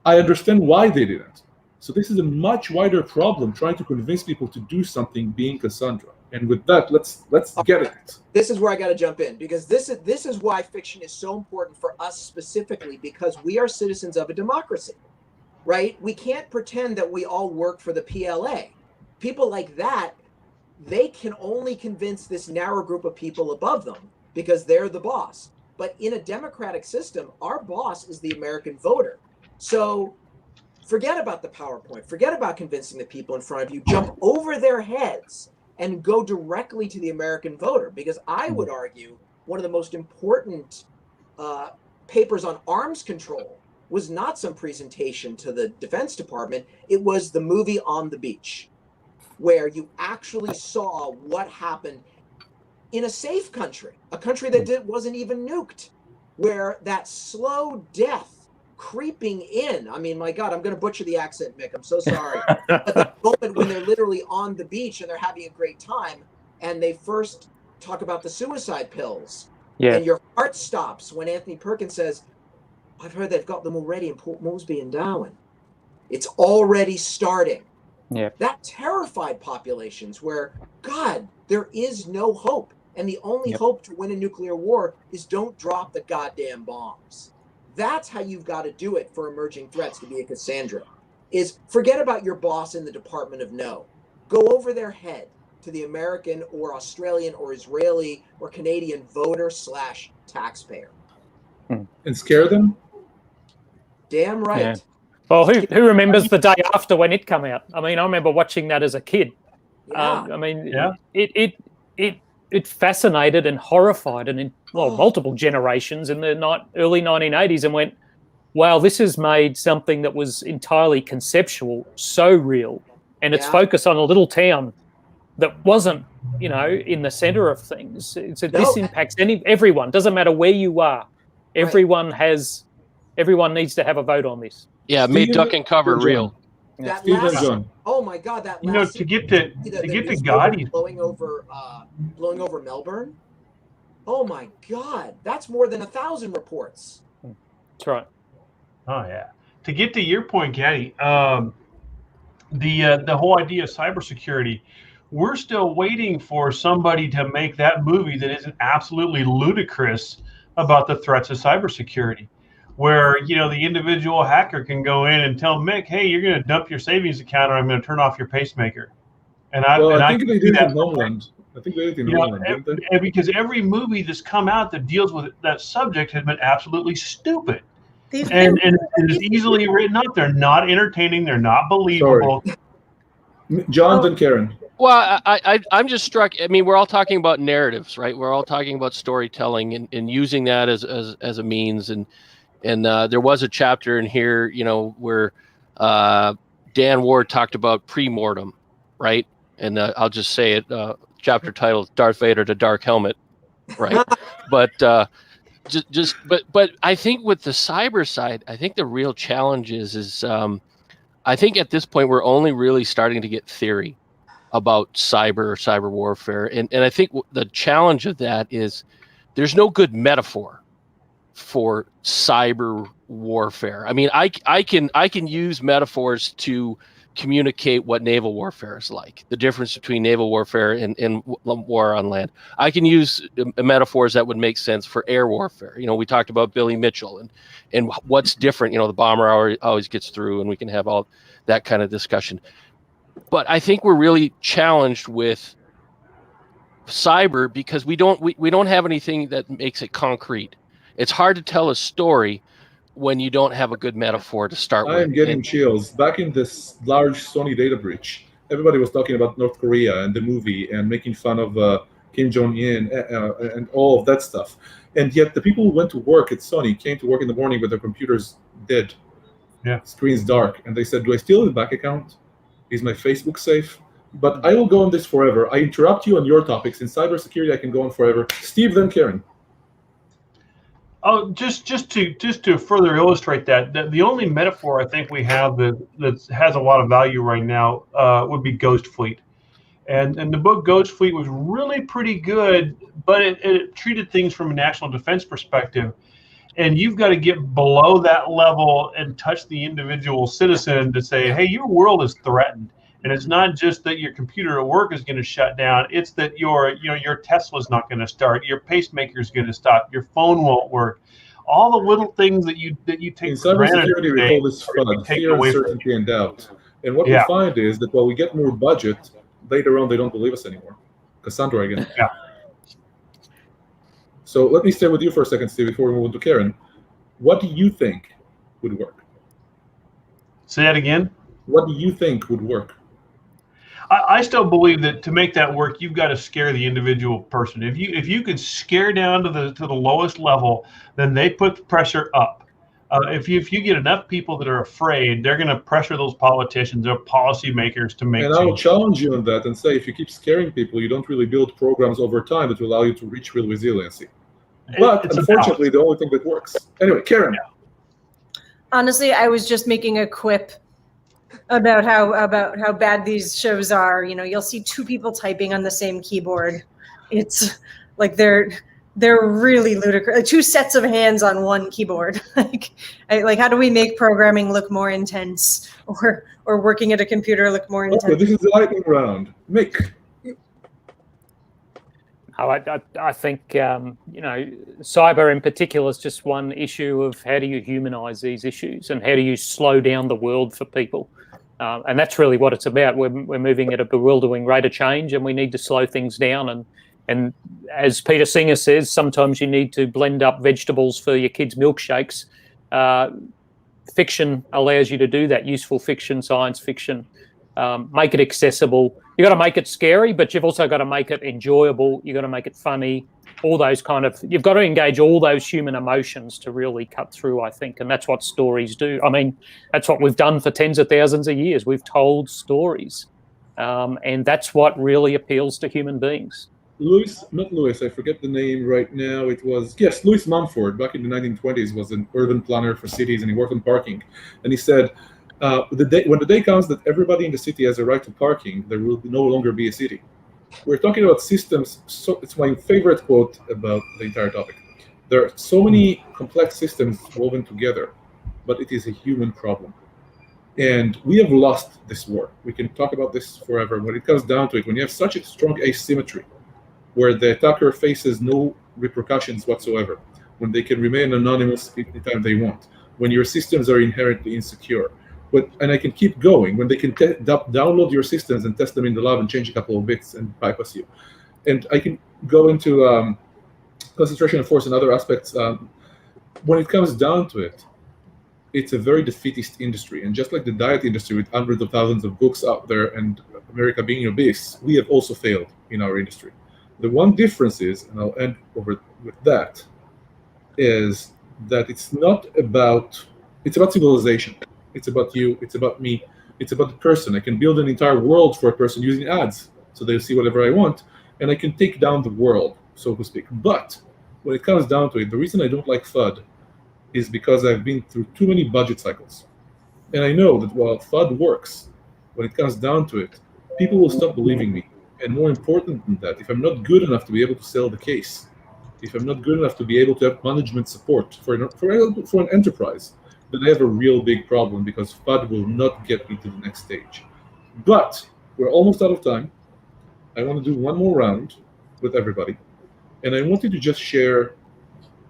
I understand why they didn't. So this is a much wider problem, trying to convince people to do something being Cassandra. And with that, let's get it. This is where I got to jump in, because this is why fiction is so important for us specifically, because we are citizens of a democracy, right? We can't pretend that we all work for the PLA. People like that, they can only convince this narrow group of people above them because they're the boss. But in a democratic system, our boss is the American voter. So forget about the PowerPoint. Forget about convincing the people in front of you. Jump over their heads and go directly to the American voter. Because I would argue one of the most important papers on arms control was not some presentation to the Defense Department. It was the movie On the Beach, where you actually saw what happened in a safe country, a country that wasn't even nuked, where that slow death creeping in. I mean, my God, I'm going to butcher the accent, Mick. I'm so sorry. But the moment when they're literally on the beach and they're having a great time, and they first talk about the suicide pills, and your heart stops when Anthony Perkins says, I've heard they've got them already in Port Moresby and Darwin. It's already starting. Yeah. That terrified populations where, God, there is no hope. And the only Yep. hope to win a nuclear war is don't drop the goddamn bombs. That's how you've got to do it for emerging threats to be a Cassandra. Is forget about your boss in the Department of No. Go over their head to the American or Australian or Israeli or Canadian voter / taxpayer. And scare them? Damn right. Yeah. Well, who remembers the day after when it came out? I mean, I remember watching that as a kid. Yeah. I mean, Yeah. it fascinated and horrified and multiple generations in the early 1980s, and went, wow, this has made something that was entirely conceptual so real, and it's Yeah. focused on a little town that wasn't, in the center of things. This impacts everyone. Doesn't matter where you are. Everyone needs to have a vote on this. Yeah, made duck and cover real. That Steve and last, John. oh my God, that You know, last to get to Gotti, blowing over Melbourne. Oh my God, that's more than 1,000 reports. That's right. oh yeah. To get to your point, Gotti, the whole idea of cybersecurity, we're still waiting for somebody to make that movie that isn't absolutely ludicrous about the threats of cybersecurity, where the individual hacker can go in and tell Mick, hey, you're going to dump your savings account or I'm going to turn off your pacemaker. And I think they did it in Homeland. I think they did it in Homeland, didn't they? And because every movie that's come out that deals with that subject has been absolutely stupid. And it's easily written up. They're not entertaining. They're not believable. Sorry. John, then Karen. Well, I'm just struck. I mean, we're all talking about narratives, right? We're all talking about storytelling and using that as a means. And there was a chapter in here, where Dan Ward talked about pre-mortem, right? And I'll just say it. Chapter title: Darth Vader to Dark Helmet, right? But but I think with the cyber side, I think the real challenge is I think at this point we're only really starting to get theory about cyber warfare, and I think the challenge of that is there's no good metaphor for cyber warfare. I mean, I can use metaphors to communicate what naval warfare is like, the difference between naval warfare and war on land. I can use metaphors that would make sense for air warfare. We talked about Billy Mitchell and what's different. The bomber always gets through, and we can have all that kind of discussion. But I think we're really challenged with cyber because we don't have anything that makes it concrete. It's hard to tell a story when you don't have a good metaphor to start with. I am getting chills. Back in this large Sony data breach, everybody was talking about North Korea and the movie and making fun of Kim Jong-un and all of that stuff. And yet the people who went to work at Sony came to work in the morning with their computers dead, screens dark. And they said, do I still have a bank account? Is my Facebook safe? But I will go on this forever. I interrupt you on your topics. In cybersecurity, I can go on forever. Steve, then Karen. Oh, just to further illustrate that, the only metaphor I think we have that has a lot of value right now would be Ghost Fleet, and the book Ghost Fleet was really pretty good, but it treated things from a national defense perspective, and you've got to get below that level and touch the individual citizen to say, hey, your world is threatened. And it's not just that your computer at work is going to shut down. It's that your Tesla's not going to start. Your pacemaker is going to stop. Your phone won't work. All the little things that you take in for granted cybersecurity, we call this FUD, fear, uncertainty, and doubt. And what we find is that while we get more budget, later on they don't believe us anymore. Cassandra again. Yeah. So let me stay with you for a second, Steve, before we move on to Karen. What do you think would work? Say that again. What do you think would work? I still believe that to make that work, you've got to scare the individual person. If you could scare down to the lowest level, then they put the pressure up. If you get enough people that are afraid, they're going to pressure those politicians or policymakers to make. And I will challenge you on that and say, if you keep scaring people, you don't really build programs over time that will allow you to reach real resiliency. But unfortunately, the only thing that works. Anyway, Karen. Honestly, I was just making a quip about how bad these shows are. You'll see two people typing on the same keyboard. It's like they're they're really ludicrous. Like 2 sets of hands on one keyboard. like how do we make programming look more intense, or working at a computer look more intense? Okay, this is the lightning round. Mick. I think cyber in particular is just one issue of how do you humanize these issues and how do you slow down the world for people, and that's really what it's about. We're moving at a bewildering rate of change, and we need to slow things down. And as Peter Singer says, sometimes you need to blend up vegetables for your kids' milkshakes. Fiction allows you to do that. Useful fiction, science fiction, make it accessible. You got to make it scary, but you've also got to make it enjoyable. You got to make it funny. All those you've got to engage all those human emotions to really cut through, I think, and that's what stories do. I mean, that's what we've done for tens of thousands of years. We've told stories, and that's what really appeals to human beings. I forget the name right now. It was, yes, Louis Mumford, back in the 1920s, was an urban planner for cities, and he worked on parking. And he said, when the day comes that everybody in the city has a right to parking, there will no longer be a city. We're talking about systems. So it's my favorite quote about the entire topic. There are so many complex systems woven together, but it is a human problem. And we have lost this war. We can talk about this forever. When it comes down to it, when you have such a strong asymmetry, where the attacker faces no repercussions whatsoever, when they can remain anonymous anytime they want, when your systems are inherently insecure, and I can keep going, when they can download your systems and test them in the lab and change a couple of bits and bypass you. And I can go into concentration of force and other aspects. When it comes down to it, it's a very defeatist industry. And just like the diet industry with hundreds of thousands of books out there and America being obese, we have also failed in our industry. The one difference is, and I'll end over with that, is that it's about civilization. It's about you, it's about me, it's about the person. I can build an entire world for a person using ads, so they'll see whatever I want, and I can take down the world, so to speak. But when it comes down to it, the reason I don't like FUD is because I've been through too many budget cycles. And I know that while FUD works, when it comes down to it, people will stop believing me. And more important than that, if I'm not good enough to be able to sell the case, if I'm not good enough to be able to have management support for an enterprise, then I have a real big problem, because FUD will not get me to the next stage. But we're almost out of time. I want to do one more round with everybody. And I wanted to just share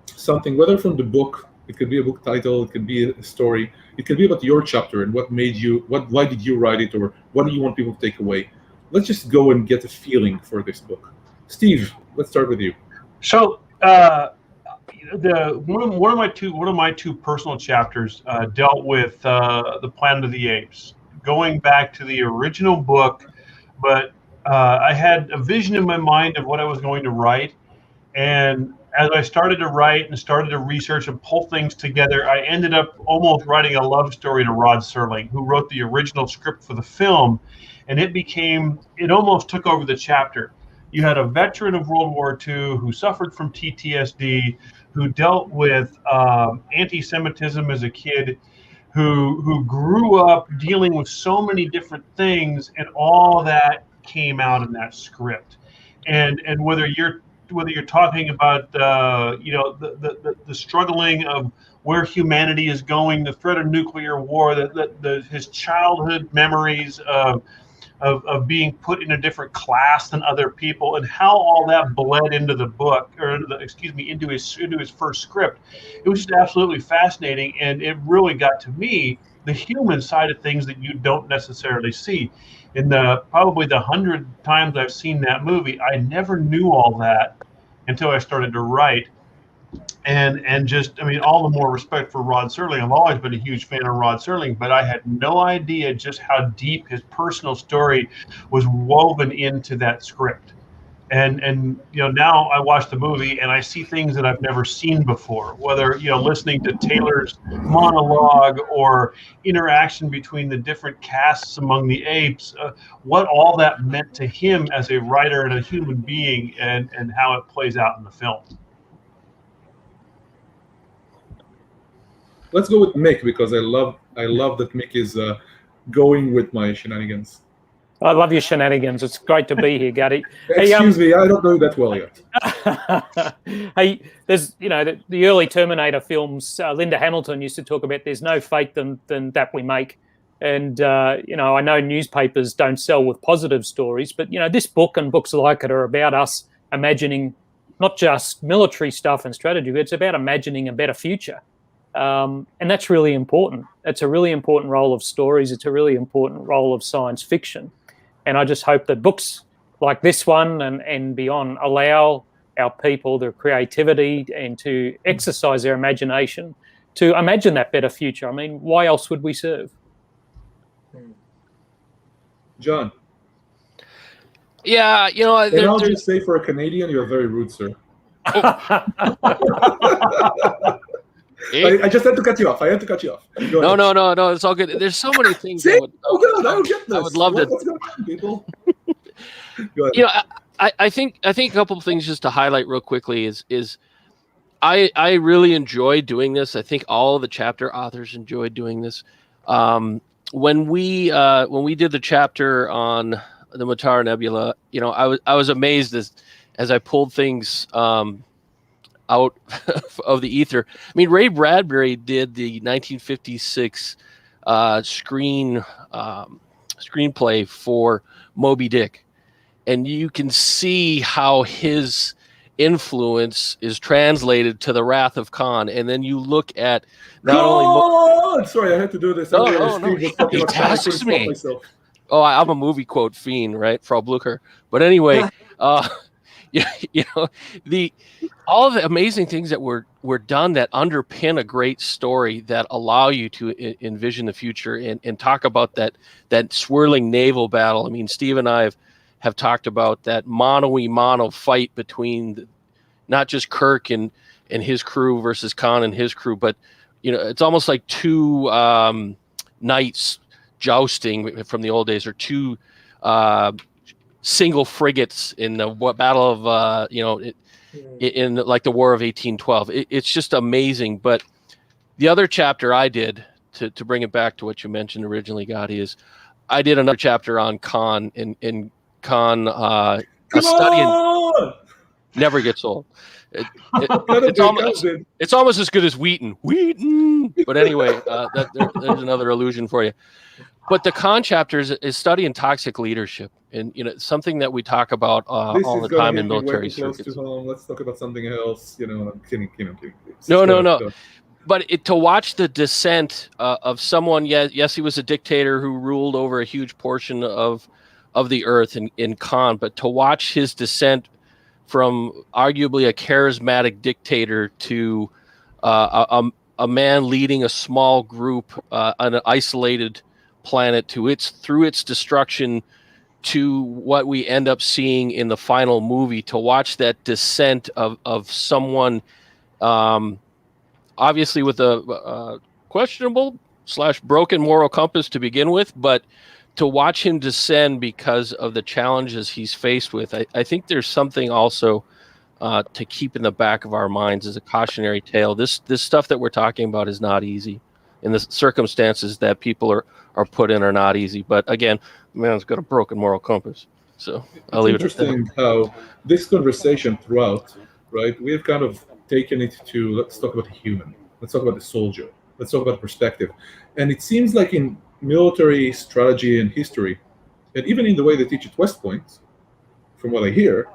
something, whether from the book, it could be a book title, it could be a story, it could be about your chapter and why did you write it, or what do you want people to take away. Let's just go and get a feeling for this book. Steve, let's start with you. So one of my two personal chapters dealt with the Planet of the Apes, going back to the original book, but I had a vision in my mind of what I was going to write, and as I started to write and started to research and pull things together, I ended up almost writing a love story to Rod Serling, who wrote the original script for the film, and it almost took over the chapter. You had a veteran of World War II who suffered from PTSD, who dealt with anti-Semitism as a kid, who grew up dealing with so many different things, and all that came out in that script. And whether you're talking about the struggling of where humanity is going, the threat of nuclear war, his childhood memories of being put in a different class than other people, and how all that bled into the book, into his first script. It was just absolutely fascinating, and it really got to me the human side of things that you don't necessarily see. In probably the 100 times I've seen that movie, I never knew all that until I started to write. And just, I mean, all the more respect for Rod Serling. I've always been a huge fan of Rod Serling, but I had no idea just how deep his personal story was woven into that script. And now I watch the movie and I see things that I've never seen before, whether, listening to Taylor's monologue or interaction between the different casts among the apes, what all that meant to him as a writer and a human being, and how it plays out in the film. Let's go with Mick, because I love that Mick is going with my shenanigans. I love your shenanigans. It's great to be here, Gutty. Excuse me, I don't know that well yet. Hey, there's the early Terminator films. Linda Hamilton used to talk about there's no fate than that we make, and I know newspapers don't sell with positive stories, but this book and books like it are about us imagining not just military stuff and strategy, but it's about imagining a better future. And that's really important. It's a really important role of stories. It's a really important role of science fiction. And I just hope that books like this one and beyond allow our people the creativity and to exercise their imagination to imagine that better future. I mean, why else would we serve? John. Yeah, And I'll just say, for a Canadian, you're very rude, sir. I just had to cut you off. No. It's all good. There's so many things. See? God, I get this. I would love to. What's going on, people? Go ahead. I think a couple of things just to highlight real quickly is I really enjoy doing this. I think all of the chapter authors enjoyed doing this. When we did the chapter on the Mutara Nebula, I was amazed as I pulled things out of the ether. I mean, Ray Bradbury did the 1956 screenplay for Moby Dick, and you can see how his influence is translated to the Wrath of Khan. And then you look at not only sorry, I had to do this. No. He tasks me. Oh, I'm a movie quote fiend, right? Frau Blucher. But anyway, all of the amazing things that were done that underpin a great story that allow you to envision the future and talk about that swirling naval battle. I mean, Steve and I have talked about that mono fight between not just Kirk and his crew versus Khan and his crew, but it's almost like two knights jousting from the old days, or two single frigates in the battle of in like the War of 1812. It's just amazing. But the other chapter I did to bring it back to what you mentioned originally, Gotti, is I did another chapter on Khan, and Khan a study in never gets old. It's almost as good as Wheaton. But anyway, there's another illusion for you. But the Khan chapter is studying toxic leadership, and something that we talk about all the time in military circuits. Let's talk about something else. I'm kidding. No. But to watch the descent of someone, yes, he was a dictator who ruled over a huge portion of the earth in Khan, but to watch his descent from arguably a charismatic dictator to a man leading a small group on an isolated planet through its destruction to what we end up seeing in the final movie, to watch that descent of someone obviously with a questionable / broken moral compass to begin with, but to watch him descend because of the challenges he's faced with, I think there's something also to keep in the back of our minds as a cautionary tale. This stuff that we're talking about is not easy, and the circumstances that people are put in are not easy. But again, man's got a broken moral compass. So I'll leave it at that. Interesting how this conversation throughout, right? We've kind of taken it to, let's talk about the human. Let's talk about the soldier. Let's talk about perspective. And it seems like in military strategy and history, and even in the way they teach at West Point, from what I hear,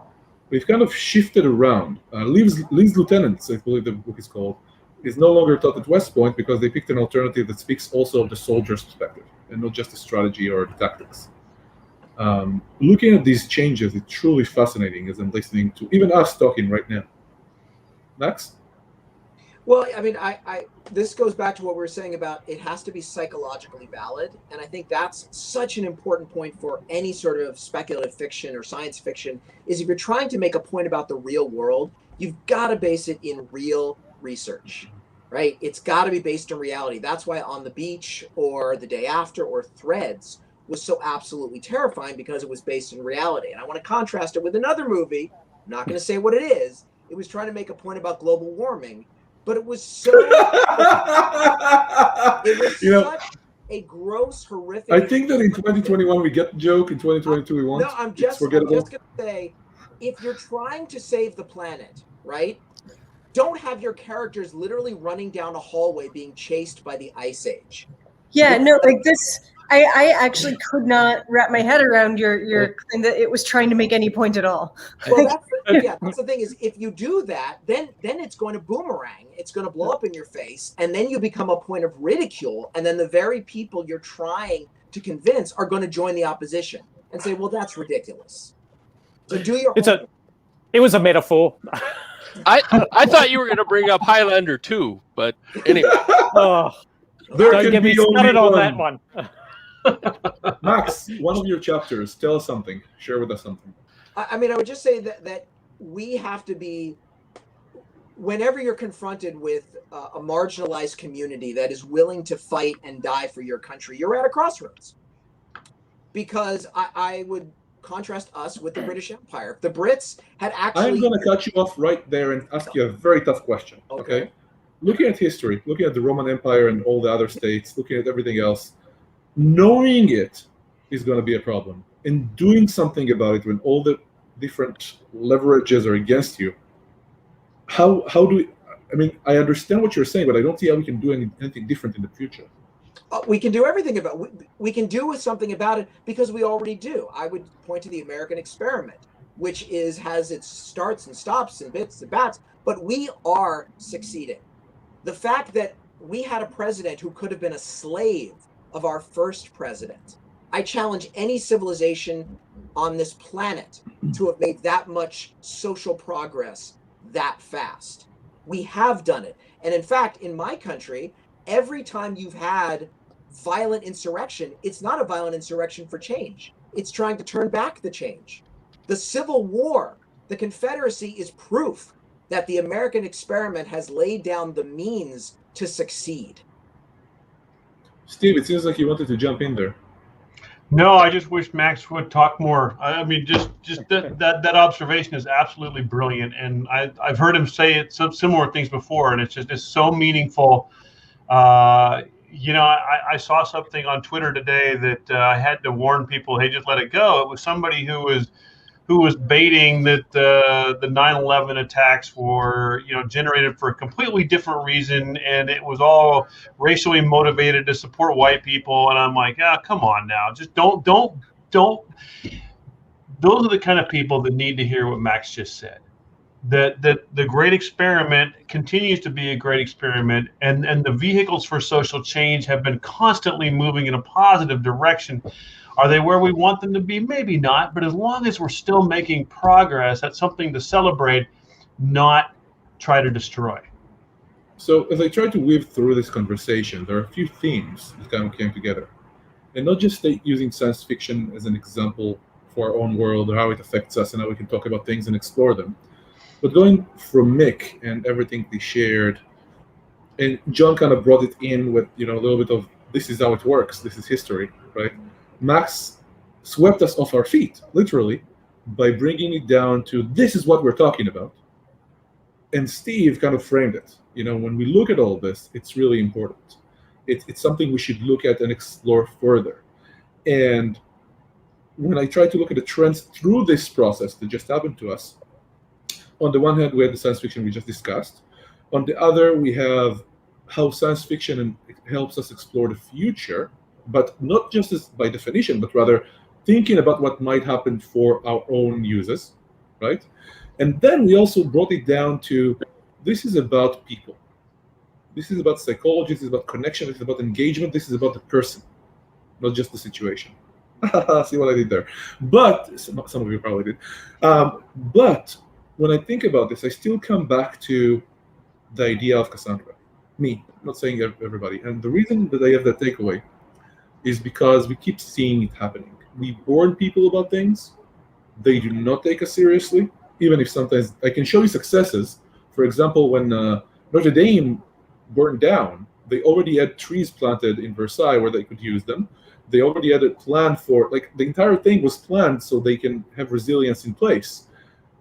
we've kind of shifted around. Lee's Lieutenants, I believe the book is called, is no longer taught at West Point because they picked an alternative that speaks also of the soldier's perspective and not just the strategy or the tactics. Looking at these changes, it's truly fascinating as I'm listening to even us talking right now. Max? Well, I mean, this goes back to what we were saying about it has to be psychologically valid. And I think that's such an important point for any sort of speculative fiction or science fiction, is if you're trying to make a point about the real world, you've got to base it in real research, right? It's got to be based in reality. That's why On the Beach or The Day After or Threads was so absolutely terrifying, because it was based in reality. And I want to contrast it with another movie. I'm not going to say what it is. It was trying to make a point about global warming. But it was so. a gross, horrific. I think that in 2021 we get the joke. In 2022 we won't. No, I'm It's just forgettable. going to say, if you're trying to save the planet, right? Don't have your characters literally running down a hallway being chased by the Ice Age. Yeah, no, like this. I actually could not wrap my head around your claim that it was trying to make any point at all. Well, that's the thing is, if you do that, then it's going to boomerang. It's going to blow up in your face, and then you become a point of ridicule. And then the very people you're trying to convince are going to join the opposition and say, "Well, that's ridiculous." So do your. It was a metaphor. I thought you were going to bring up Highlander too, but anyway. Oh, There don't can get me be only started on one. that one. Max, one of your chapters. Tell us something. Share with us something. I mean, I would just say that we have to be, whenever you're confronted with a marginalized community that is willing to fight and die for your country, you're at a crossroads. Because I would contrast us with the British Empire. If the Brits had actually... I'm going to cut you off right there and ask you a very tough question. Okay? Looking at history, looking at the Roman Empire and all the other states, looking at everything else, knowing it is going to be a problem. And doing something about it when all the different leverages are against you, how do we... I mean, I understand what you're saying, but I don't see how we can do anything different in the future. We can do everything about it. We can do something about it because we already do. I would point to the American experiment, which has its starts and stops and bits and bats, but we are succeeding. The fact that we had a president who could have been a slave of our first president. I challenge any civilization on this planet to have made that much social progress that fast. We have done it. And in fact, in my country, every time you've had violent insurrection, it's not a violent insurrection for change. It's trying to turn back the change. The Civil War, the Confederacy is proof that the American experiment has laid down the means to succeed. Steve, it seems like you wanted to jump in there. No, I just wish Max would talk more. I mean, just that observation is absolutely brilliant, and I've heard him say some similar things before, and it's so meaningful. You know, I saw something on Twitter today that I had to warn people, hey, just let it go. It was somebody who was baiting that the 9/11 attacks were, you know, generated for a completely different reason, and it was all racially motivated to support white people. And I'm like, come on now, just don't. Those are the kind of people that need to hear what Max just said. That the great experiment continues to be a great experiment, and the vehicles for social change have been constantly moving in a positive direction. Are they where we want them to be? Maybe not, but as long as we're still making progress, that's something to celebrate, not try to destroy. So as I try to weave through this conversation, there are a few themes that kind of came together. And not just using science fiction as an example for our own world or how it affects us and how we can talk about things and explore them, but going from Mick and everything they shared, and Jon kind of brought it in with, you know, a little bit of this is how it works, this is history, right? Max swept us off our feet, literally, by bringing it down to this is what we're talking about. And Steve kind of framed it. You know, when we look at all this, it's really important. It's something we should look at and explore further. And when I try to look at the trends through this process that just happened to us, on the one hand, we had the science fiction we just discussed. On the other, we have how science fiction helps us explore the future, but not just as by definition, but rather thinking about what might happen for our own uses, right? And then we also brought it down to this is about people. This is about psychology, this is about connection, this is about engagement, this is about the person, not just the situation. See what I did there? But some of you probably did. But when I think about this, I still come back to the idea of Cassandra. Me, I'm not saying everybody. And the reason that I have that takeaway is because we keep seeing it happening. We warn people about things. They do not take us seriously, even if sometimes I can show you successes. For example, when Notre Dame burned down, they already had trees planted in Versailles where they could use them. They already had a plan for, like, the entire thing was planned so they can have resilience in place.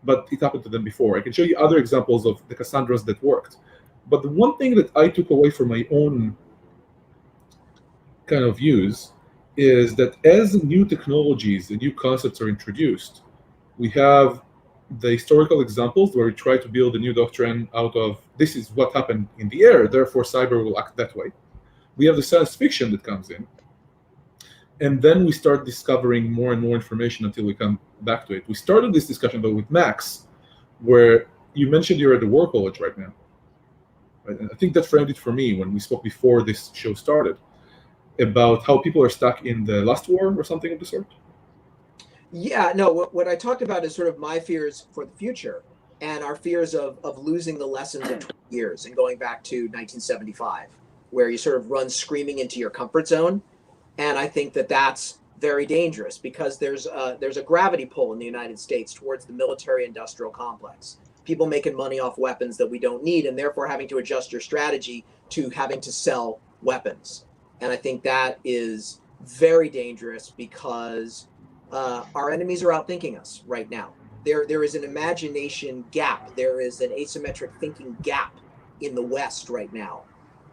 But it happened to them before. I can show you other examples of the Cassandras that worked. But the one thing that I took away from my own kind of use is that as new technologies and new concepts are introduced, we have the historical examples where we try to build a new doctrine out of this is what happened in the air, therefore cyber will act that way. We have the science fiction that comes in, and then we start discovering more and more information until we come back to it. We started this discussion though with Max, where you mentioned you're at the War College right now. Right? And I think that framed it for me when we spoke before this show started about how people are stuck in the last war or something of the sort. Yeah, no, what I talked about is sort of my fears for the future and our fears of losing the lessons of 20 years and going back to 1975, where you sort of run screaming into your comfort zone. And I think that that's very dangerous because there's a gravity pull in the United States towards the military-industrial complex. People making money off weapons that we don't need, and therefore having to adjust your strategy to having to sell weapons. And I think that is very dangerous because our enemies are outthinking us right now. There is an imagination gap. There is an asymmetric thinking gap in the West right now.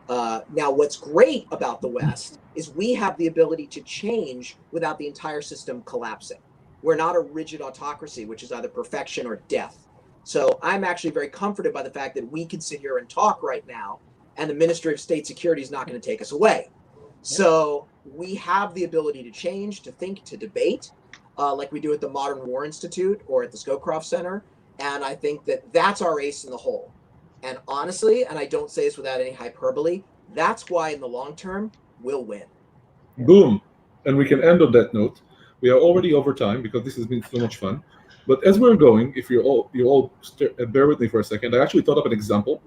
Now, what's great about the West is we have the ability to change without the entire system collapsing. We're not a rigid autocracy, which is either perfection or death. So I'm actually very comforted by the fact that we can sit here and talk right now, and the Ministry of State Security is not going to take us away. So we have the ability to change, to think, to debate, like we do at the Modern War Institute or at the Scowcroft Center. And I think that that's our ace in the hole. And honestly, and I don't say this without any hyperbole, that's why in the long term, we'll win. Boom. And we can end on that note. We are already over time because this has been so much fun. But as we're going, if you all bear with me for a second, I actually thought up an example.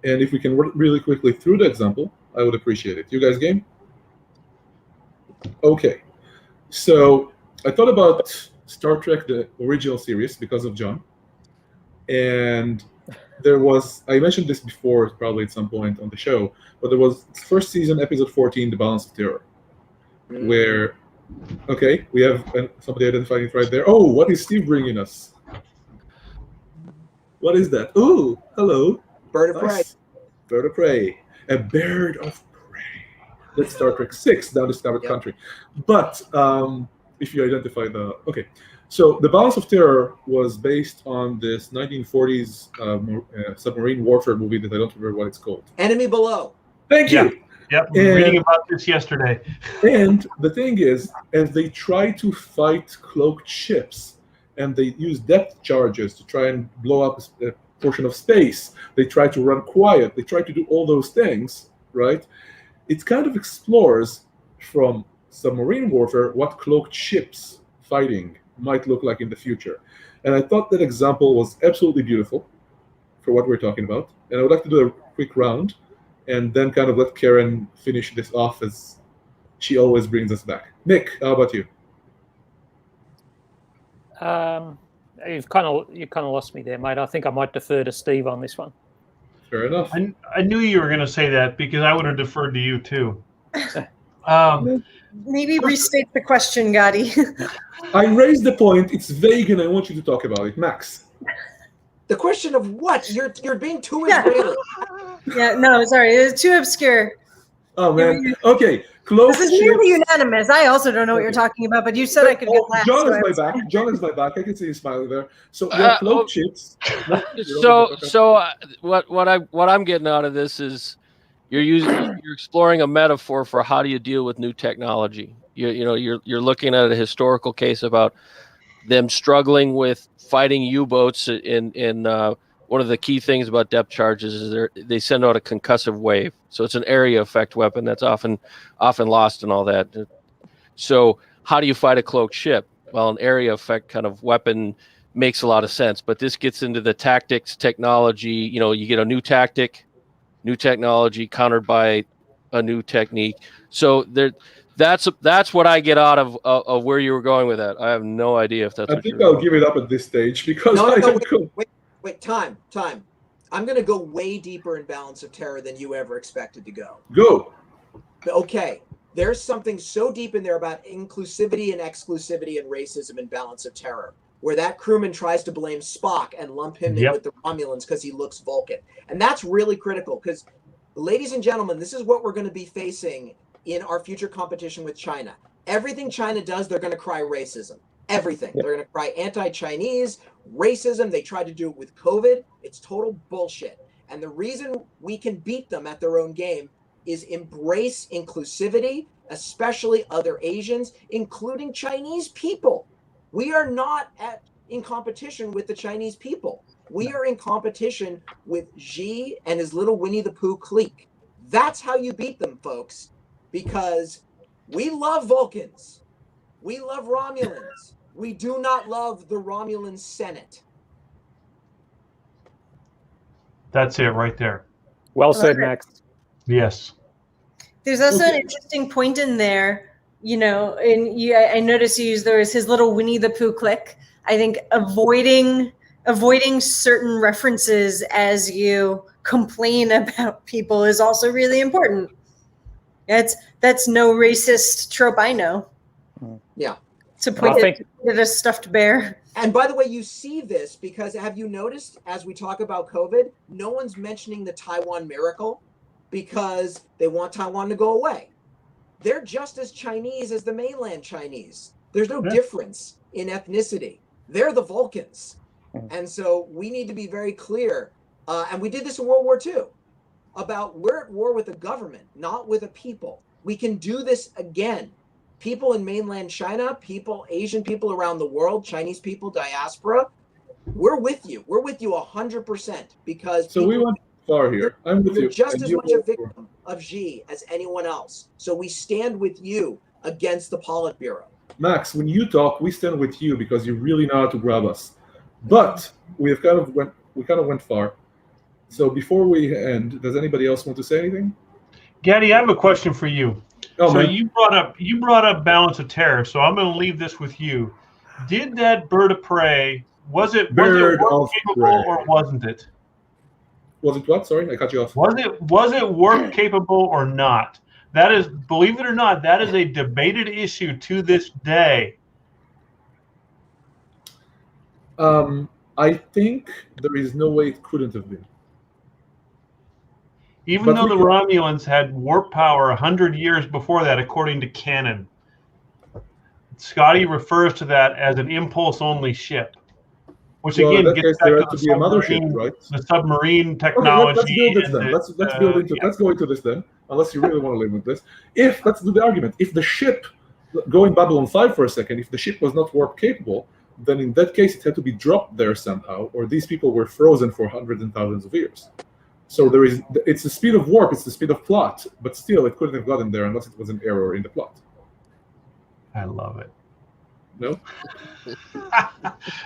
And if we can work really quickly through the example, I would appreciate it. You guys game? Okay. So I thought about Star Trek, the original series, because of Jon. And there was, I mentioned this before, probably at some point on the show, but there was first season, episode 14, The Balance of Terror, where, okay, we have somebody identifying it right there. Oh, what is Steve bringing us? What is that? Oh, hello. Bird of prey. Bird of prey. A bird of prey. That's Star Trek 6, The Undiscovered Country. But if you identify the... Okay. So The Balance of Terror was based on this 1940s submarine warfare movie that I don't remember what it's called. Enemy Below. Thank you. Yep, reading about this yesterday. And the thing is, as they try to fight cloaked ships, and they use depth charges to try and blow up a portion of space, they try to run quiet, they try to do all those things, right? It kind of explores from submarine warfare what cloaked ships fighting might look like in the future. And I thought that example was absolutely beautiful for what we're talking about. And I would like to do a quick round and then kind of let Karen finish this off as she always brings us back. Nick, how about you? You kind of lost me there, mate. I think I might defer to Steve on this one. Fair enough. I knew you were going to say that because I would have deferred to you too. Maybe restate the question, Gotti. I raised the point. It's vague, and I want you to talk about it, Max. The question of what? You're being too Israeli. Yeah, no, sorry, it's too obscure. Oh man. Okay, cloaked This is nearly unanimous. I also don't know what you're talking about, but you said I could get last. John is my back. John is my back. I can see you smiling there. So your cloaked ships. What I'm getting out of this is you're exploring a metaphor for how do you deal with new technology. You're looking at a historical case about them struggling with fighting U-boats in one of the key things about depth charges is they send out a concussive wave. So it's an area effect weapon that's often lost and all that. So how do you fight a cloaked ship? Well, an area effect kind of weapon makes a lot of sense, but this gets into the tactics, technology. You get a new tactic, new technology countered by a new technique. So that's what I get out of where you were going with that. I have no idea if that's. I think I'll give it up at this stage because wait, time. I'm going to go way deeper in Balance of Terror than you ever expected to go. Go. Okay, there's something so deep in there about inclusivity and exclusivity and racism in Balance of Terror, where that crewman tries to blame Spock and lump him in with the Romulans because he looks Vulcan. And that's really critical because, ladies and gentlemen, this is what we're going to be facing in our future competition with China. Everything China does, they're going to cry racism. Everything. Yep. They're going to cry anti-Chinese, racism. They tried to do it with COVID. It's total bullshit. And the reason we can beat them at their own game is embrace inclusivity, especially other Asians, including Chinese people. We are not in competition with the Chinese people. We are in competition with Xi and his little Winnie the Pooh clique. That's how you beat them, folks, because we love Vulcans. We love Romulans. We do not love the Romulan Senate. That's it right there. Well said, Max. Yes. There's also an interesting point in there, and I noticed you used there was his little Winnie the Pooh clique. I think avoiding certain references as you complain about people is also really important. That's no racist trope I know. Yeah. To put it a stuffed bear. And by the way, you see this because have you noticed as we talk about COVID, no one's mentioning the Taiwan miracle because they want Taiwan to go away. They're just as Chinese as the mainland Chinese. There's no difference in ethnicity. They're the Vulcans. And so we need to be very clear. And we did this in World War II about we're at war with a government, not with a people. We can do this again. People in mainland China, Asian people around the world, Chinese people, diaspora, we're with you. We're with you 100% because So we went far here. I'm with you. Just as much a victim of Xi as anyone else. So we stand with you against the Politburo. Max, when you talk, we stand with you because you really know how to grab us. But we kind of went far. So before we end, does anybody else want to say anything? Gaddy, I have a question for you. Oh, so man. you brought up balance of terror. So I'm going to leave this with you. Did that bird of prey was it work capable or wasn't it? Was it what? Sorry, I cut you off. Was it work capable or not? That is, believe it or not, that is a debated issue to this day. I think there is no way it couldn't have been. Even though the Romulans had warp power 100 years before that, according to canon. Scotty refers to that as an impulse-only ship, which again gets back to the mothership, right? The submarine technology. Okay, let's build this then. Let's go into this then. Unless you really want to live with this. Let's do the argument. If the ship, going Babylon 5 for a second, if the ship was not warp capable, then in that case it had to be dropped there somehow, or these people were frozen for hundreds and thousands of years. So it's the speed of warp, it's the speed of plot, but still it couldn't have gotten there unless it was an error in the plot. I love it. No?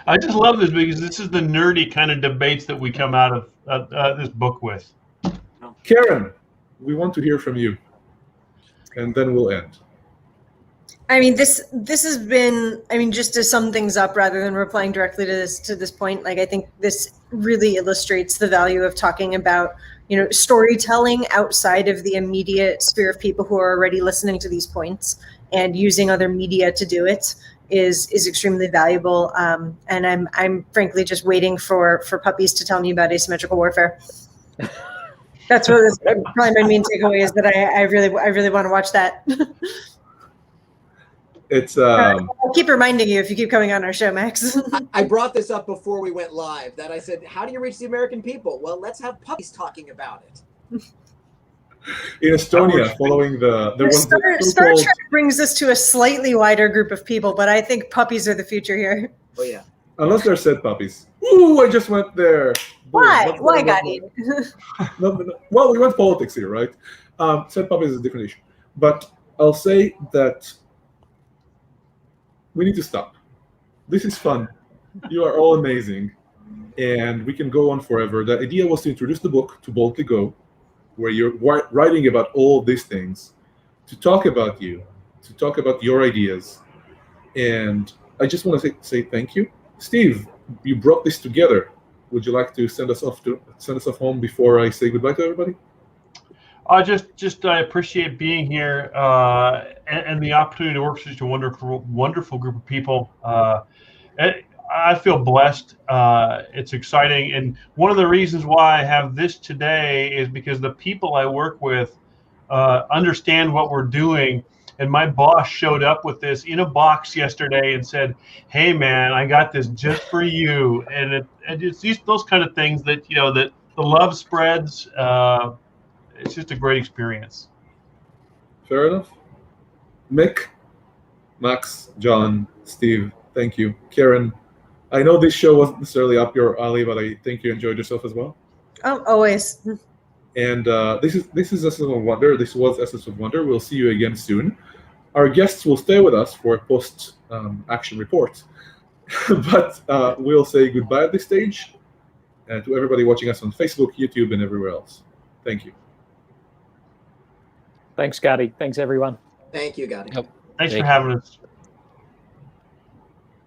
I just love this because this is the nerdy kind of debates that we come out of this book with. Karen, we want to hear from you, and then we'll end. I mean, this has been, just to sum things up rather than replying directly to this point, I think this really illustrates the value of talking about, storytelling outside of the immediate sphere of people who are already listening to these points, and using other media to do it is extremely valuable. And I'm frankly just waiting for puppies to tell me about asymmetrical warfare. That's what probably my main takeaway is, that I really want to watch that. It's I'll keep reminding you if you keep coming on our show, Max. I brought this up before we went live, that I said, how do you reach the American people? Well, let's have puppies talking about it. In Estonia, following Star Trek brings us to a slightly wider group of people, but I think puppies are the future here. Oh yeah. Unless they're said puppies. Ooh, I just went there. Why? Why, Gotti? No. Well, we went politics here, right? Said puppies is a different issue. But I'll say that we need to stop. This is fun. You are all amazing. And we can go on forever. The idea was to introduce the book, To Boldly Go, where you're writing about all these things, to talk about you, to talk about your ideas. And I just want to say thank you. Steve, you brought this together. Would you like to send us off home before I say goodbye to everybody? I appreciate being here and the opportunity to work with such a wonderful group of people. I feel blessed. It's exciting, and one of the reasons why I have this today is because the people I work with understand what we're doing. And my boss showed up with this in a box yesterday and said, "Hey, man, I got this just for you." And it's those kind of things that, that the love spreads. It's just a great experience. Fair enough. Mick, Max, John, Steve, thank you. Karen, I know this show wasn't necessarily up your alley, but I think you enjoyed yourself as well. Oh, always. And this is Essence of Wonder. This was Essence of Wonder. We'll see you again soon. Our guests will stay with us for a post-action report. But we'll say goodbye at this stage to everybody watching us on Facebook, YouTube, and everywhere else. Thank you. Thanks, Gadi. Thanks, everyone. Thank you, Gadi. Yep. Thanks for having us.